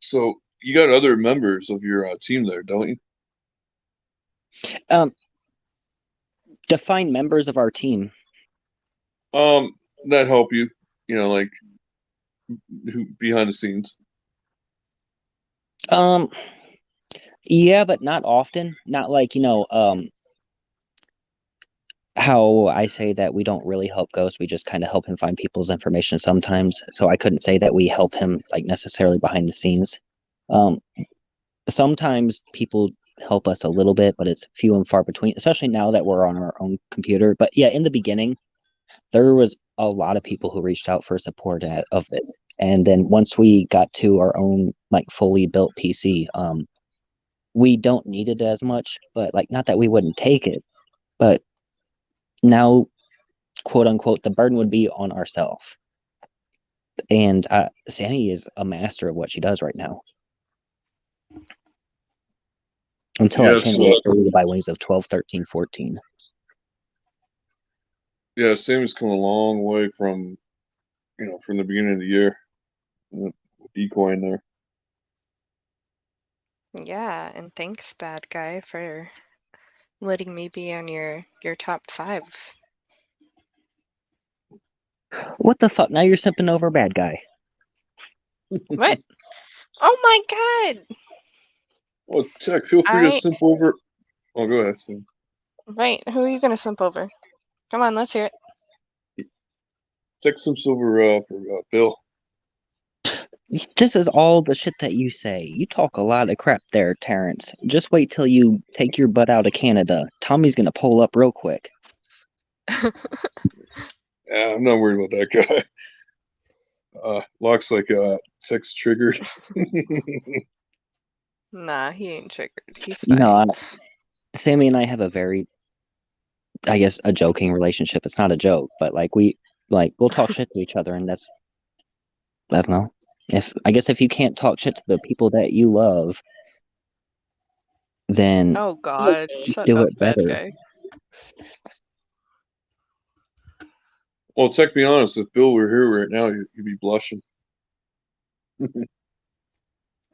so you got other members of your team there, don't you? Define members of our team. That help you, like who behind the scenes. Yeah, but not often. Not like, how I say that we don't really help Ghost. We just kind of help him find people's information sometimes. So I couldn't say that we help him like necessarily behind the scenes. Sometimes people help us a little bit, but it's few and far between, especially now that we're on our own computer. But yeah, in the beginning, there was a lot of people who reached out for support of it. And then once we got to our own like fully built PC, we don't need it as much, but like not that we wouldn't take it, but now quote unquote the burden would be on ourselves. And Sammy is a master of what she does right now. Until that Yes, channel was deleted by wings of 12, 13, 14. yeah, Sammy's come a long way from, from the beginning of the year. Decoy in there. Yeah, and thanks, bad guy, for letting me be on your top 5. What the fuck? Now you're simping over bad guy. What? Oh my god! Well, Tek, feel free to simp over. Oh, go ahead, Sam. Right, who are you gonna simp over? Come on, let's hear it. Tek simps over for Bill. This is all the shit that you say. You talk a lot of crap there, Terrence. Just wait till you take your butt out of Canada. Tommy's gonna pull up real quick. Yeah, I'm not worried about that guy. Locks like Tek's triggered. Nah, he ain't triggered. He's fine. No, Sammy and I have a very, I guess, a joking relationship. It's not a joke, but we'll talk shit to each other, and that's, I don't know. If you can't talk shit to the people that you love, then Oh god, shut do up, it bad better. guy. Well, Tek, be honest, if Bill were here right now, he'd be blushing.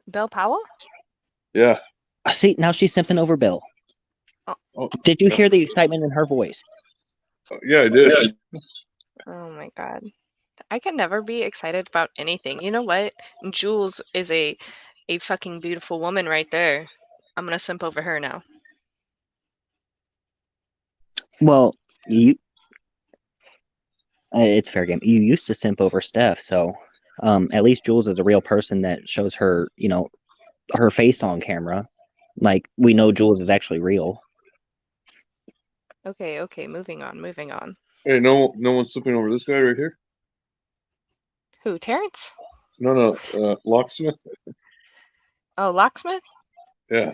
Bill Powell? Yeah. See, now she's simping over Bill. Oh, Did you hear the excitement in her voice? yeah, I did. Oh my god. I can never be excited about anything. You know what? Jules is a fucking beautiful woman right there. I'm gonna simp over her now. Well, it's fair game. You used to simp over Steph, so at least Jules is a real person that shows her, her face on camera. Like we know Jules is actually real. Okay, moving on. Hey, no one's slipping over this guy right here. Who, Terrence? No, Locksmith. Oh, Locksmith? Yeah.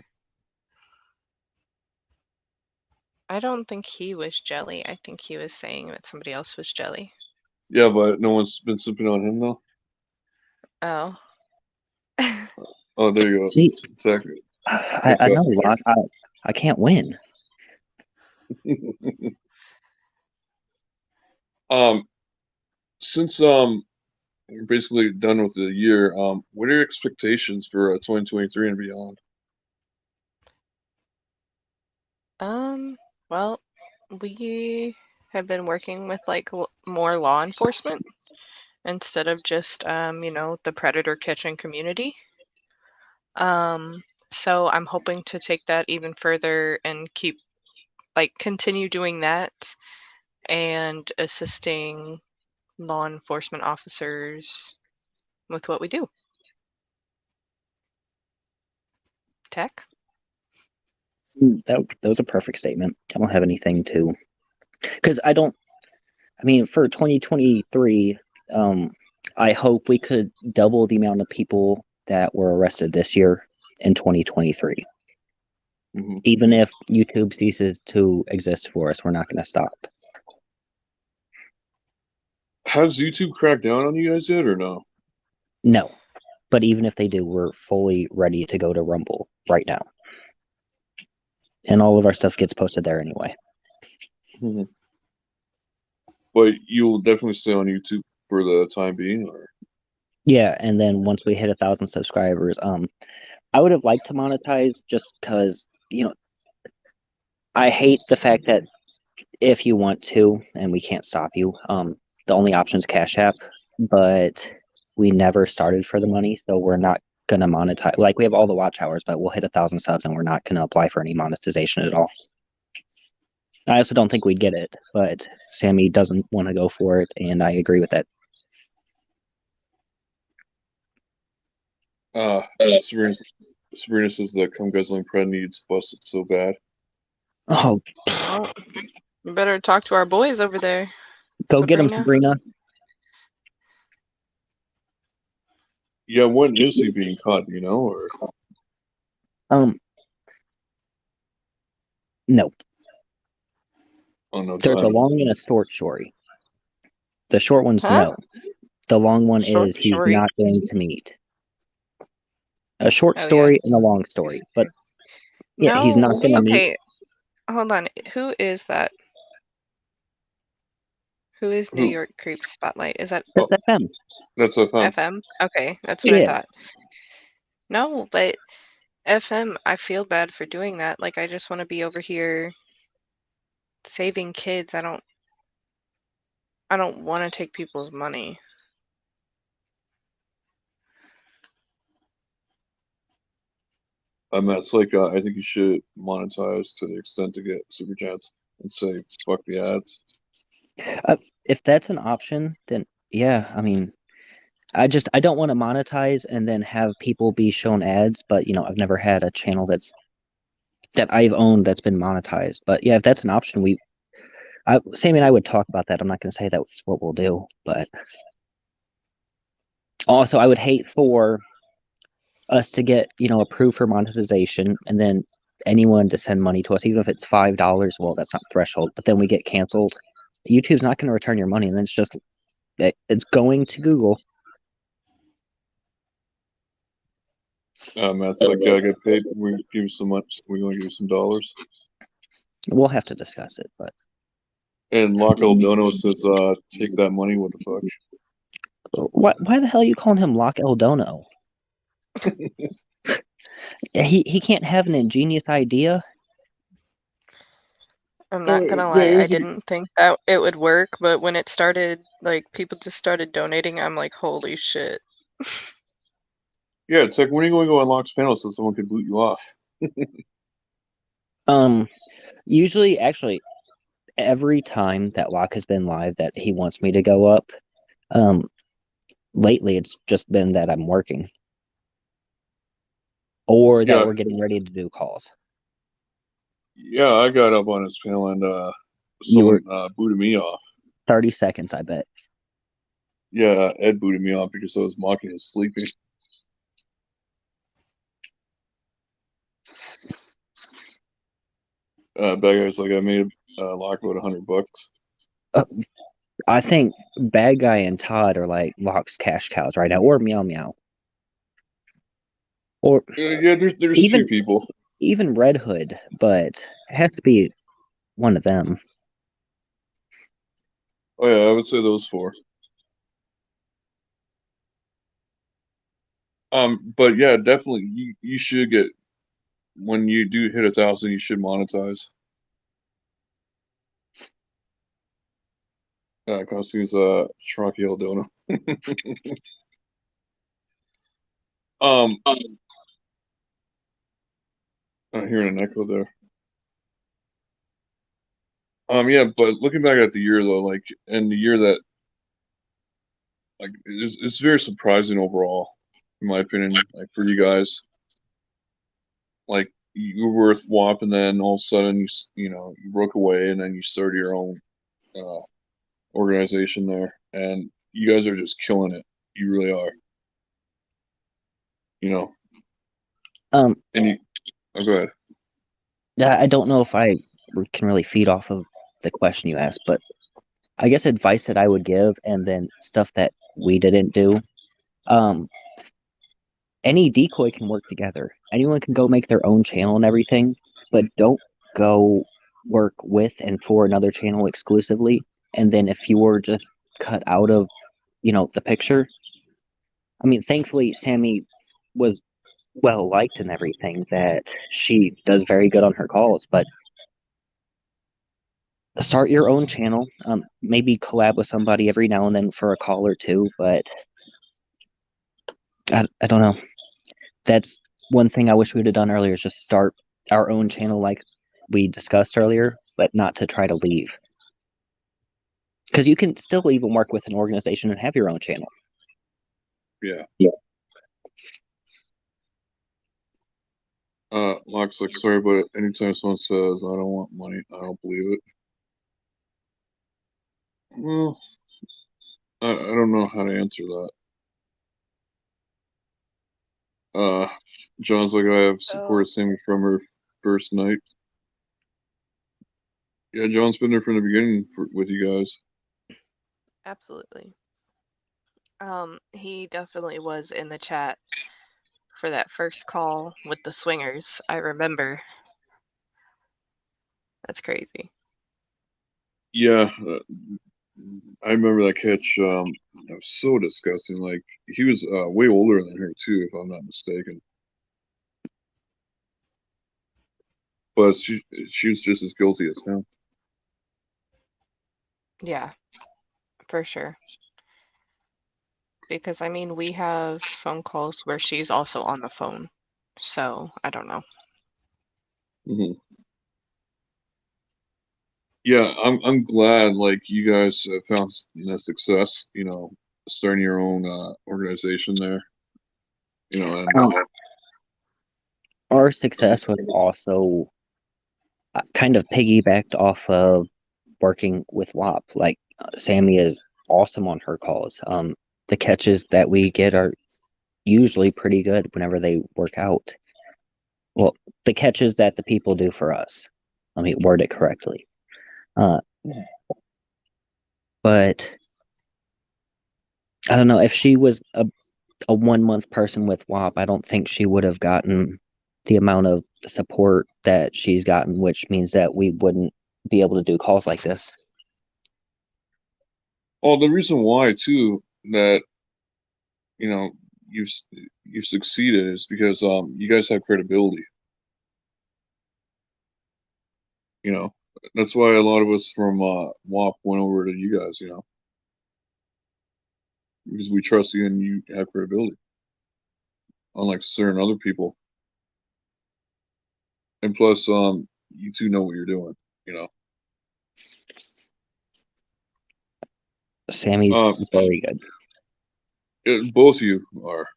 I don't think he was jelly. I think he was saying that somebody else was jelly. Yeah, but no one's been slipping on him though. Oh. Oh, there you go. See, Exactly. I know a lot. I can't win. Since you're basically done with the year, what are your expectations for 2023 and beyond? Well, we have been working with like more law enforcement instead of just the predator catching community. So I'm hoping to take that even further and continue doing that and assisting law enforcement officers with what we do. Tek? That was a perfect statement. I don't have anything to, because for 2023, I hope we could double the amount of people that were arrested this year in 2023. Mm-hmm. Even if YouTube ceases to exist for us, we're not going to stop. Has YouTube cracked down on you guys yet, or no? No, but even if they do, we're fully ready to go to Rumble right now. And all of our stuff gets posted there anyway. Mm-hmm. But you'll definitely stay on YouTube for the time being, or? Yeah, and then once we hit 1,000 subscribers, I would have liked to monetize just because, I hate the fact that if you want to, and we can't stop you, the only option is Cash App, but we never started for the money, so we're not gonna monetize. Like we have all the watch hours, but we'll hit 1,000 subs and we're not gonna apply for any monetization at all. I also don't think we'd get it, but Sammy doesn't want to go for it, and I agree with that. Sabrina says that Come Guzzling Pred needs busted so bad. Oh, Well, you better talk to our boys over there. go get him, Sabrina. Yeah, when is he being caught? Do you know, or No. oh no There's a time? long and a short story. The short one's Huh? no. The long one Short is he's story. not going to meet. A short Oh yeah. story and a long story. But yeah, he's not No. going to meet. Okay. Hold on. Who is that? Who is New Who? York Creep Spotlight? Is that That's FM. That's FM. FM? Okay, that's what I Yeah. thought. No, but FM, I feel bad for doing that. Like I just want to be over here saving kids. I don't want to take people's money. It's like I think you should monetize to the extent to get super chats and say fuck the ads. If that's an option, then yeah, I mean, I don't want to monetize and then have people be shown ads, but I've never had a channel that I've owned that's been monetized. But yeah, if that's an option, Sammy and I would talk about that. I'm not going to say that's what we'll do, but also I would hate for us to get approved for monetization and then anyone to send money to us, even if it's $5. Well, that's not threshold, but then we get canceled. YouTube's not going to return your money, and then it's going to Google. Matt's like, yeah, I get paid. We give you some money. We're going to give you some dollars. We'll have to discuss it, but And Loco Dono says, take that money. What the fuck? why the hell are you calling him Lock El Dono? He can't have an ingenious idea. I'm not gonna lie, I didn't think that it would work, but when it started, like people just started donating, I'm like, holy shit. Yeah, it's like when are you going to go unlock panel so someone could boot you off? Usually, actually, every time that Locke has been live that he wants me to go up, lately it's just been that I'm working. Or that we're getting ready to do calls. Yeah, I got up on his panel and someone booted me off. 30 seconds, I bet. Yeah, Ed booted me off because I was mocking his sleeping. Bad guy's like, I made Locke about $100. I think Bad Guy and Todd are like Locke's cash cows right now, or Meow Meow. Or yeah, there's even, a few people. Even Red Hood, but it has to be one of them. Oh yeah, I would say those four. But yeah, definitely you should get when you do hit 1,000, you should monetize. Costumes Shrunky Eldona. I'm hearing an echo there. Yeah, but looking back at the year though, like, and the year that, like, it's very surprising overall, in my opinion, like for you guys. Like you were with WAP, and then all of a sudden you broke away, and then you started your own organization there, and you guys are just killing it. You really are. And you. Oh, go ahead. I don't know if I can really feed off of the question you asked, but I guess advice that I would give, and then stuff that we didn't do. Any decoy can work together. Anyone can go make their own channel and everything, but don't go work with and for another channel exclusively. And then if you were just cut out of, the picture. I mean, thankfully, Sammy was well liked and everything, that she does very good on her calls, but start your own channel. Maybe collab with somebody every now and then for a call or two, but I don't know. That's one thing I wish we would have done earlier, is just start our own channel like we discussed earlier, but not to try to leave. Because you can still even work with an organization and have your own channel. Yeah. Yeah. Locke's like, sorry, but anytime someone says I don't want money, I don't believe it. Well, I don't know how to answer that. John's like, I have So- supported Sammy from her first night. Yeah, John's been there from the beginning with you guys. Absolutely. He definitely was in the chat for that first call with the swingers. I remember. That's crazy. Yeah, I remember that catch. It was so disgusting. Like he was way older than her too, if I'm not mistaken. But she was just as guilty as him. Yeah, for sure. Because I mean, we have phone calls where she's also on the phone. So I don't know. Hmm. Yeah, I'm glad like you guys found that success. You know, starting your own organization there. You know, and Our success was also kind of piggybacked off of working with WAP. Like Sammy is awesome on her calls. The catches that we get are usually pretty good whenever they work out. Well, the catches that the people do for us. Let me word it correctly. But I don't know if she was a 1 month person with WAP, I don't think she would have gotten the amount of support that she's gotten, which means that we wouldn't be able to do calls like this. well, the reason why too that you know you've you've succeeded is because you guys have credibility. You know, that's why a lot of us from WAP went over to you guys. You know, because we trust you and you have credibility, unlike certain other people. And plus, you two know what you're doing. You know, Sammy's very good. both of you are,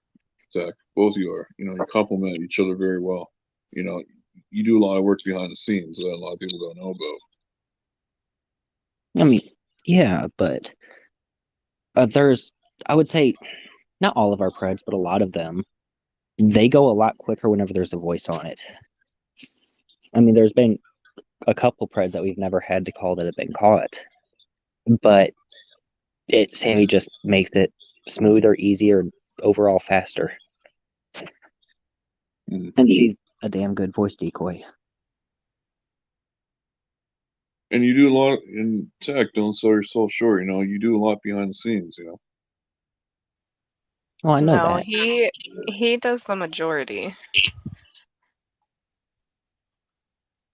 Zach. Both of you are. You know, you complement each other very well. You know, you do a lot of work behind the scenes that a lot of people don't know about. I mean, yeah, but there's, I would say, not all of our preds, but a lot of them, they go a lot quicker whenever there's a voice on it. I mean, there's been a couple preds that we've never had to call that have been caught, but Sammy just makes it smoother, easier, overall faster. Mm. And she's a damn good voice decoy. And you do a lot in tech. Don't sell yourself short. You know, you do a lot behind the scenes. You know. Well, I know No, that. he does the majority.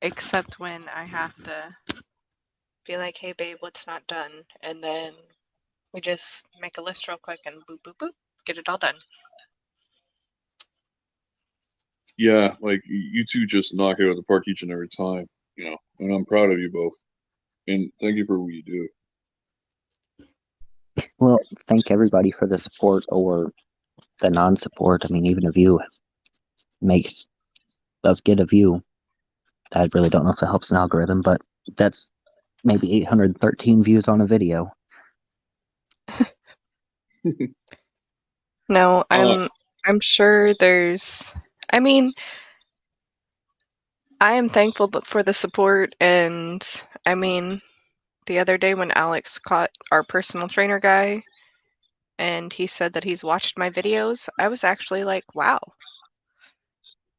Except when I have to be like, hey babe, what's not done? And then we just make a list real quick and boop boop boop, get it all done. Yeah, like you two just knock it out of the park each and every time. You know, and I'm proud of you both. And thank you for what you do. Well, thank everybody for the support or the non-support. I mean, even a view makes us get a view. I really don't know if it helps an algorithm, but that's maybe 813 views on a video. No, I'm sure there's. I mean, I am thankful for the support, and I mean, the other day when Alex caught our personal trainer guy, and he said that he's watched my videos, I was actually like, wow,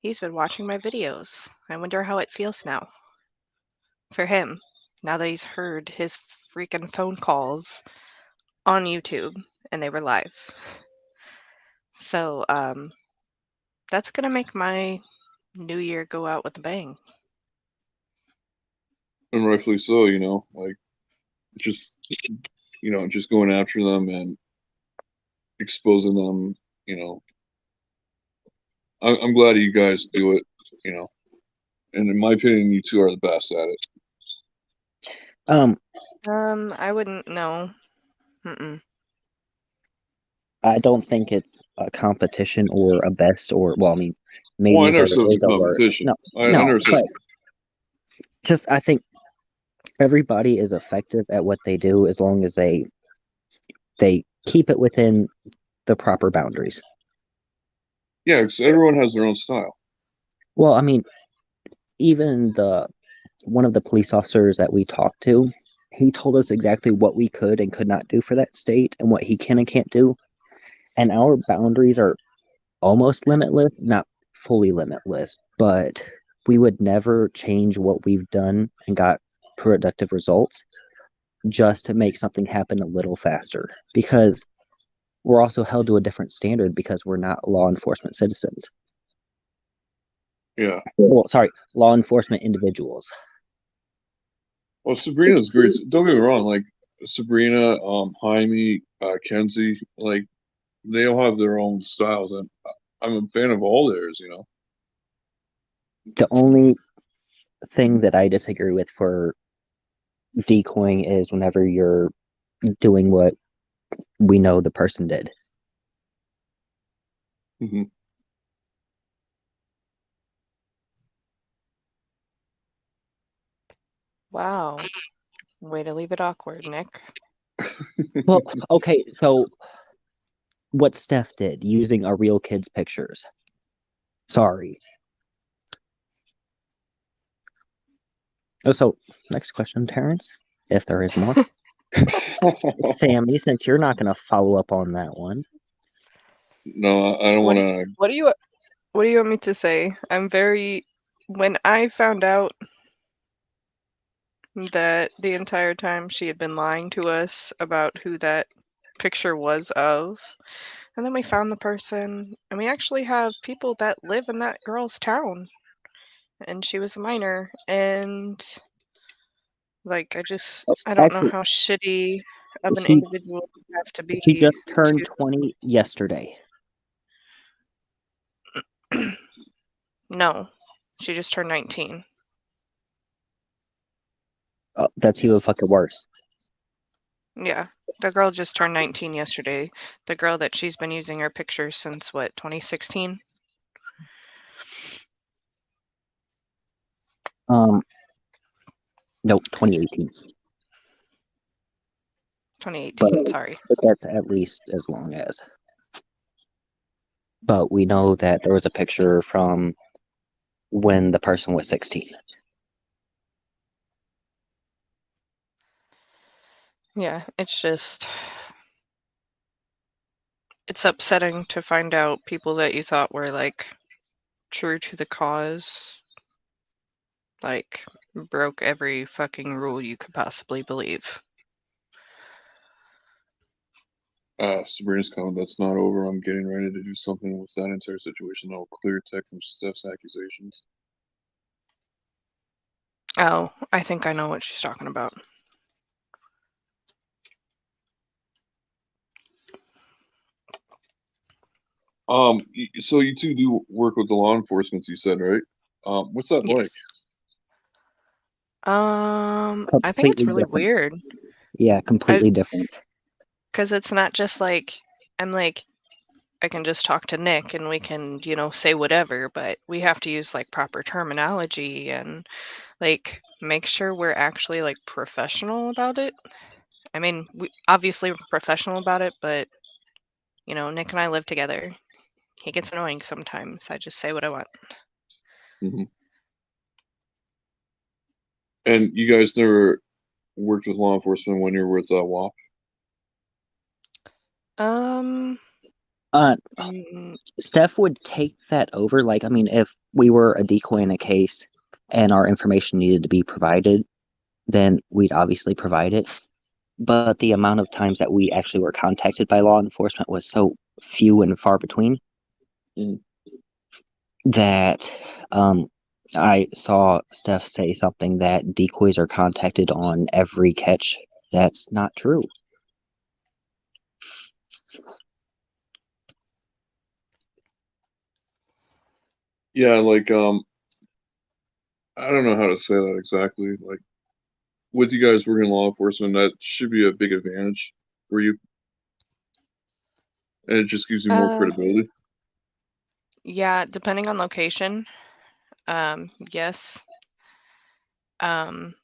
he's been watching my videos. I wonder how it feels now for him, now that he's heard his freaking phone calls on YouTube and they were live. So, that's gonna make my new year go out with a bang. And rightfully so. You know, like just just going after them and exposing them. You know, I'm glad you guys do it. You know, and in my opinion, you two are the best at it. I wouldn't know. Mm-mm. I don't think it's a competition or a best or well, I mean, Well, I maybe never there said it was is a a word. competition. No, I no, never said. but just I think everybody is effective at what they do as long as they keep it within the proper boundaries. Yeah, because everyone has their own style. Well, I mean, even one of the police officers that we talked to, he told us exactly what we could and could not do for that state and what he can and can't do. And our boundaries are almost limitless, not fully limitless, but we would never change what we've done and got productive results just to make something happen a little faster because we're also held to a different standard because we're not law enforcement citizens. Yeah. Well, sorry, law enforcement individuals. Well, Sabrina's great. Don't get me wrong. Like Sabrina, Jaime, Kenzie, like they all have their own styles, and I'm a fan of all theirs. The only thing that I disagree with for decoying is whenever you're doing what we know the person did. Hmm. Wow. Way to leave it awkward, Nick. Well, okay, so what Steph did using a real kid's pictures. Sorry. Oh, so next question, Terrence, if there is more. Sammy, since you're not going to follow up on that one. No, I don't What want do you, to. what do you want me to say? When I found out that the entire time she had been lying to us about who that picture was of, and then we found the person, and we actually have people that live in that girl's town, and she was a minor, and like I don't know Actually, how shitty of an she individual you have to be she just turned to 20 yesterday. no, she just turned 19. Oh, that's even fucking worse. Yeah, the girl just turned 19 yesterday. The girl that she's been using her pictures since what, 2016? No, 2018. 2018, sorry. But that's at least as long as. But we know that there was a picture from when the person was 16. Yeah, it's upsetting to find out people that you thought were like true to the cause, like broke every fucking rule you could possibly believe. Sabrina's comment. That's not over. I'm getting ready to do something with that entire situation that will clear Tech from Steph's accusations. Oh, I think I know what she's talking about. So you two do work with the law enforcement, you said, right? What's that like? Yes. I think it's Completely really different. weird. Yeah, completely different. Because it's not just like I'm like I can just talk to Nick and we can, say whatever, but we have to use like proper terminology and like make sure we're actually like professional about it. I mean, we obviously we're professional about it, but Nick and I live together. He gets annoying sometimes. I just say what I want. Hmm. And you guys never worked with law enforcement when you were with WAP? Um, Uh, mm, Steph would take that over. Like, I mean, if we were a decoy in a case and our information needed to be provided, then we'd obviously provide it. But the amount of times that we actually were contacted by law enforcement was so few and far between that I saw Steph say something that decoys are contacted on every catch. That's not true. Yeah, like I don't know how to say that exactly. Like with you guys working in law enforcement, that should be a big advantage for you, and it just gives you more uh, credibility. yeah, depending on location, yes. Um,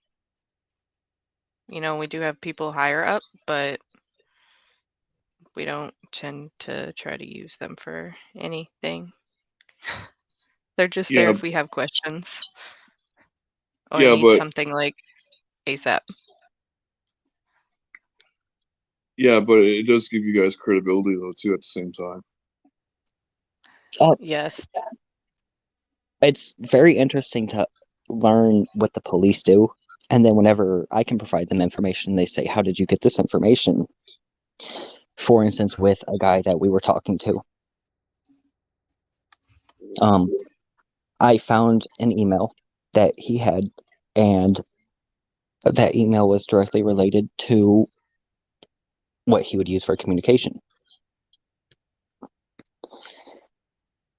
we do have people higher up, but we don't tend to try to use them for anything. They're just Yeah. there if we have questions or Yeah, need but something like ASAP. yeah, but it does give you guys credibility though too at the same time. Yes. It's very interesting to learn what the police do. And then whenever I can provide them information, they say, "How did you get this information?" For instance, with a guy that we were talking to, I found an email that he had, and that email was directly related to what he would use for communication.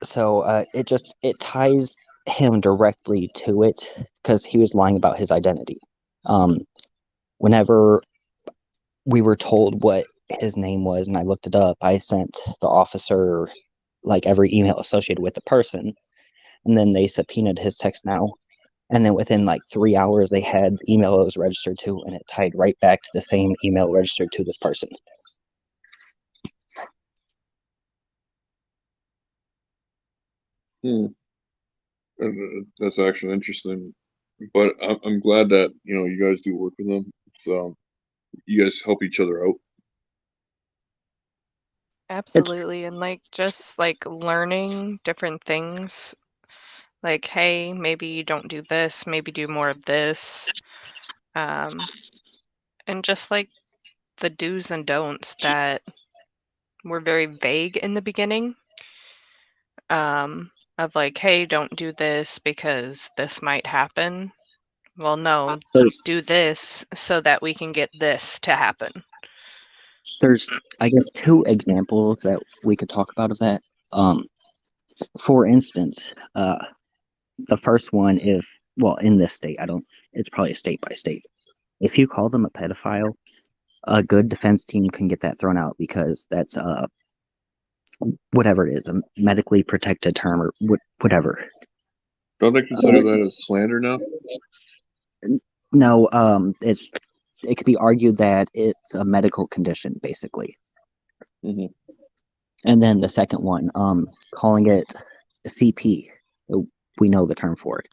So it ties him directly to it because he was lying about his identity. Whenever we were told what his name was and I looked it up, I sent the officer like every email associated with the person, and then they subpoenaed his text now. And then within like 3 hours, they had the email it was registered to, and it tied right back to the same email registered to this person. Hmm. That's actually interesting. But I'm glad that you guys do work with them. So you guys help each other out. Absolutely. And like just like learning different things. Like, hey, maybe you don't do this, maybe do more of this. And just like the do's and don'ts that were very vague in the beginning. Of like, hey, don't do this because this might happen. Well, no, There's do this so that we can get this to happen. there's I guess two examples that we could talk about of that. For instance, the first one, if well, in this state, I don't. It's probably state by state. If you call them a pedophile, a good defense team can get that thrown out because that's whatever it is, a medically protected term or whatever. Don't they consider that as slander now? No, it could be argued that it's a medical condition, basically. Hmm. And then the second one, calling it CP, we know the term for it,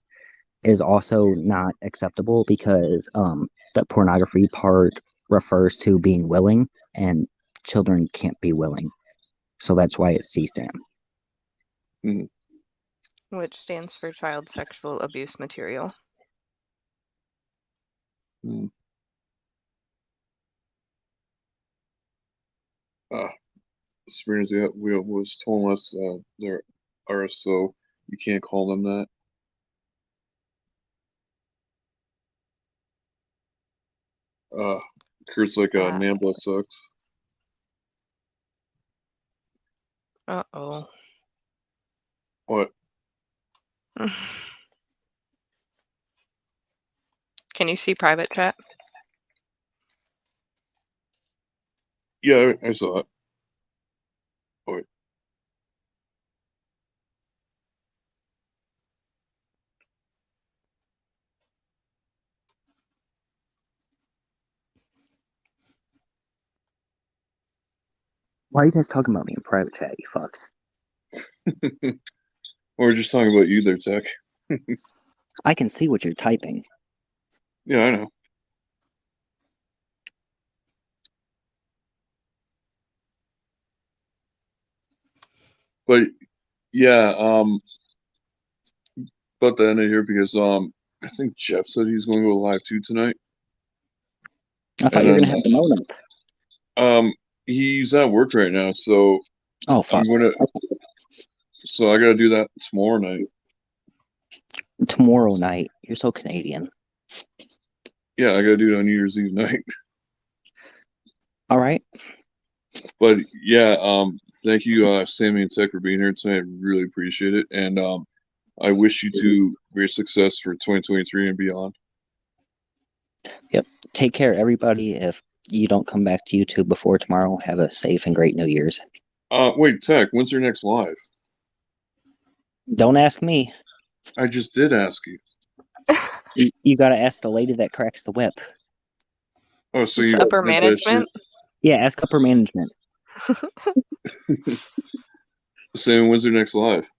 is also not acceptable because the pornography part refers to being willing, and children can't be willing. So that's why it's CSAM. Hmm. Which stands for child sexual abuse material. Hmm. Experience we was telling us they're RSO. You can't call them that. Kurt's like Nambla sucks. Uh-oh. What? Can you see private chat? Yeah, I saw it. Oh, wait. Why are you guys talking about me in private chat, you fucks? We're just talking about you there, Tech. I can see what you're typing. Yeah, I know. But yeah, about the end of here because I think Jeff said he's going to go live too tonight. I thought And you were then gonna have the moan up. he's at work right now, so Oh fuck. I'm gonna. So I gotta do that tomorrow night. Tomorrow night. You're so Canadian. Yeah, I gotta do it on New Year's Eve night. All right. But yeah, thank you, Sammy and Tech, for being here tonight. I really appreciate it, and I wish you two great success for 2023 and beyond. Yep. Take care, everybody. If you don't come back to YouTube before tomorrow, have a safe and great New Year's. Wait, Tech, when's your next live? Don't ask me. I just did ask you. You gotta ask the lady that cracks the whip. Oh, so It's you upper meant that shit? management. Yeah, ask upper management. Sammy, when's your next live?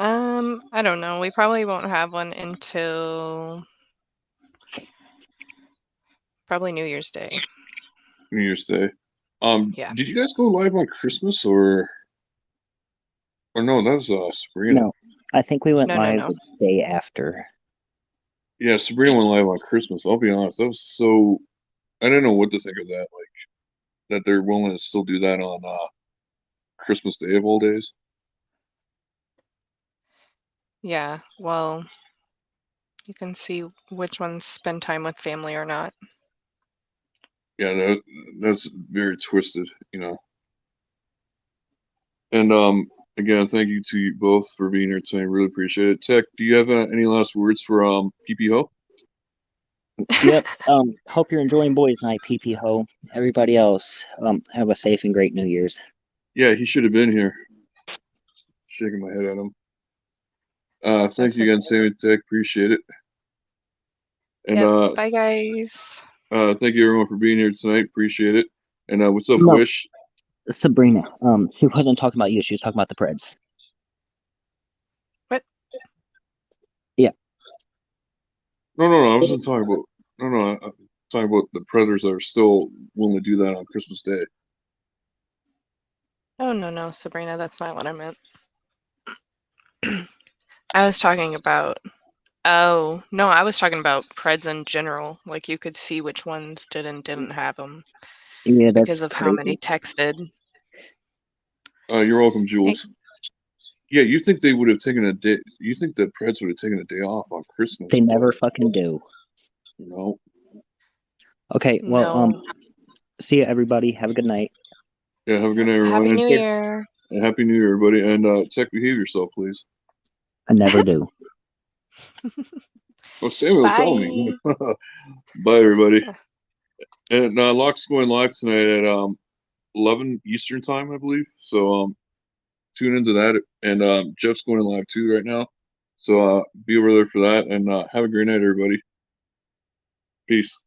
I don't know. We probably won't have one until probably New Year's Day. New Year's Day. Yeah. Did you guys go live on Christmas or no? That was Sabrina. No, I think we went No, no, live no. the day after. Yeah, Sabrina went live on Christmas. I'll be honest, that was so. I didn't know what to think of that. Like that they're willing to still do that on Christmas Day of all days. Yeah. Well, you can see which ones spend time with family or not. Yeah, that's very twisted, you know. And again, thank you to you both for being here tonight. Really appreciate it. Tech, do you have any last words for PPO? Yep. Hope you're enjoying boys' night, PP ho. Everybody else, have a safe and great New Year's. Yeah, he should have been here. Shaking my head at him. Thank That's you okay. again, Sammy Tech. Appreciate it. And Yep. Bye, guys. thank you everyone for being here tonight. Appreciate it. And what's up, No, Wish? Sabrina. She wasn't talking about you. She was talking about the Preds. What? Yeah. No. I wasn't talking about. No. I'm talking about the Predators that are still willing to do that on Christmas Day. Oh, no, Sabrina. That's not what I meant. I was talking about. Oh, no, I was talking about Preds in general. Like you could see which ones did and didn't have them Yeah, because that's of how many crazy. texted. You're welcome, Jules. Yeah, you think they would have taken a day? You think the Preds would have taken a day off on Christmas? They never but, fucking do. No. Okay, well, No. see you everybody. Have a good night. Yeah. Have a good night, everyone. Happy And New Tech, Year. and Happy New Year, everybody. And Tech, behave yourself, please. I never do. Well, Samuel, tell me. Bye. Bye, everybody. And Locke's going live tonight at 11 Eastern time, I believe. So tune into that. And Jeff's going live too right now. So be over there for that. And have a great night, everybody. Peace.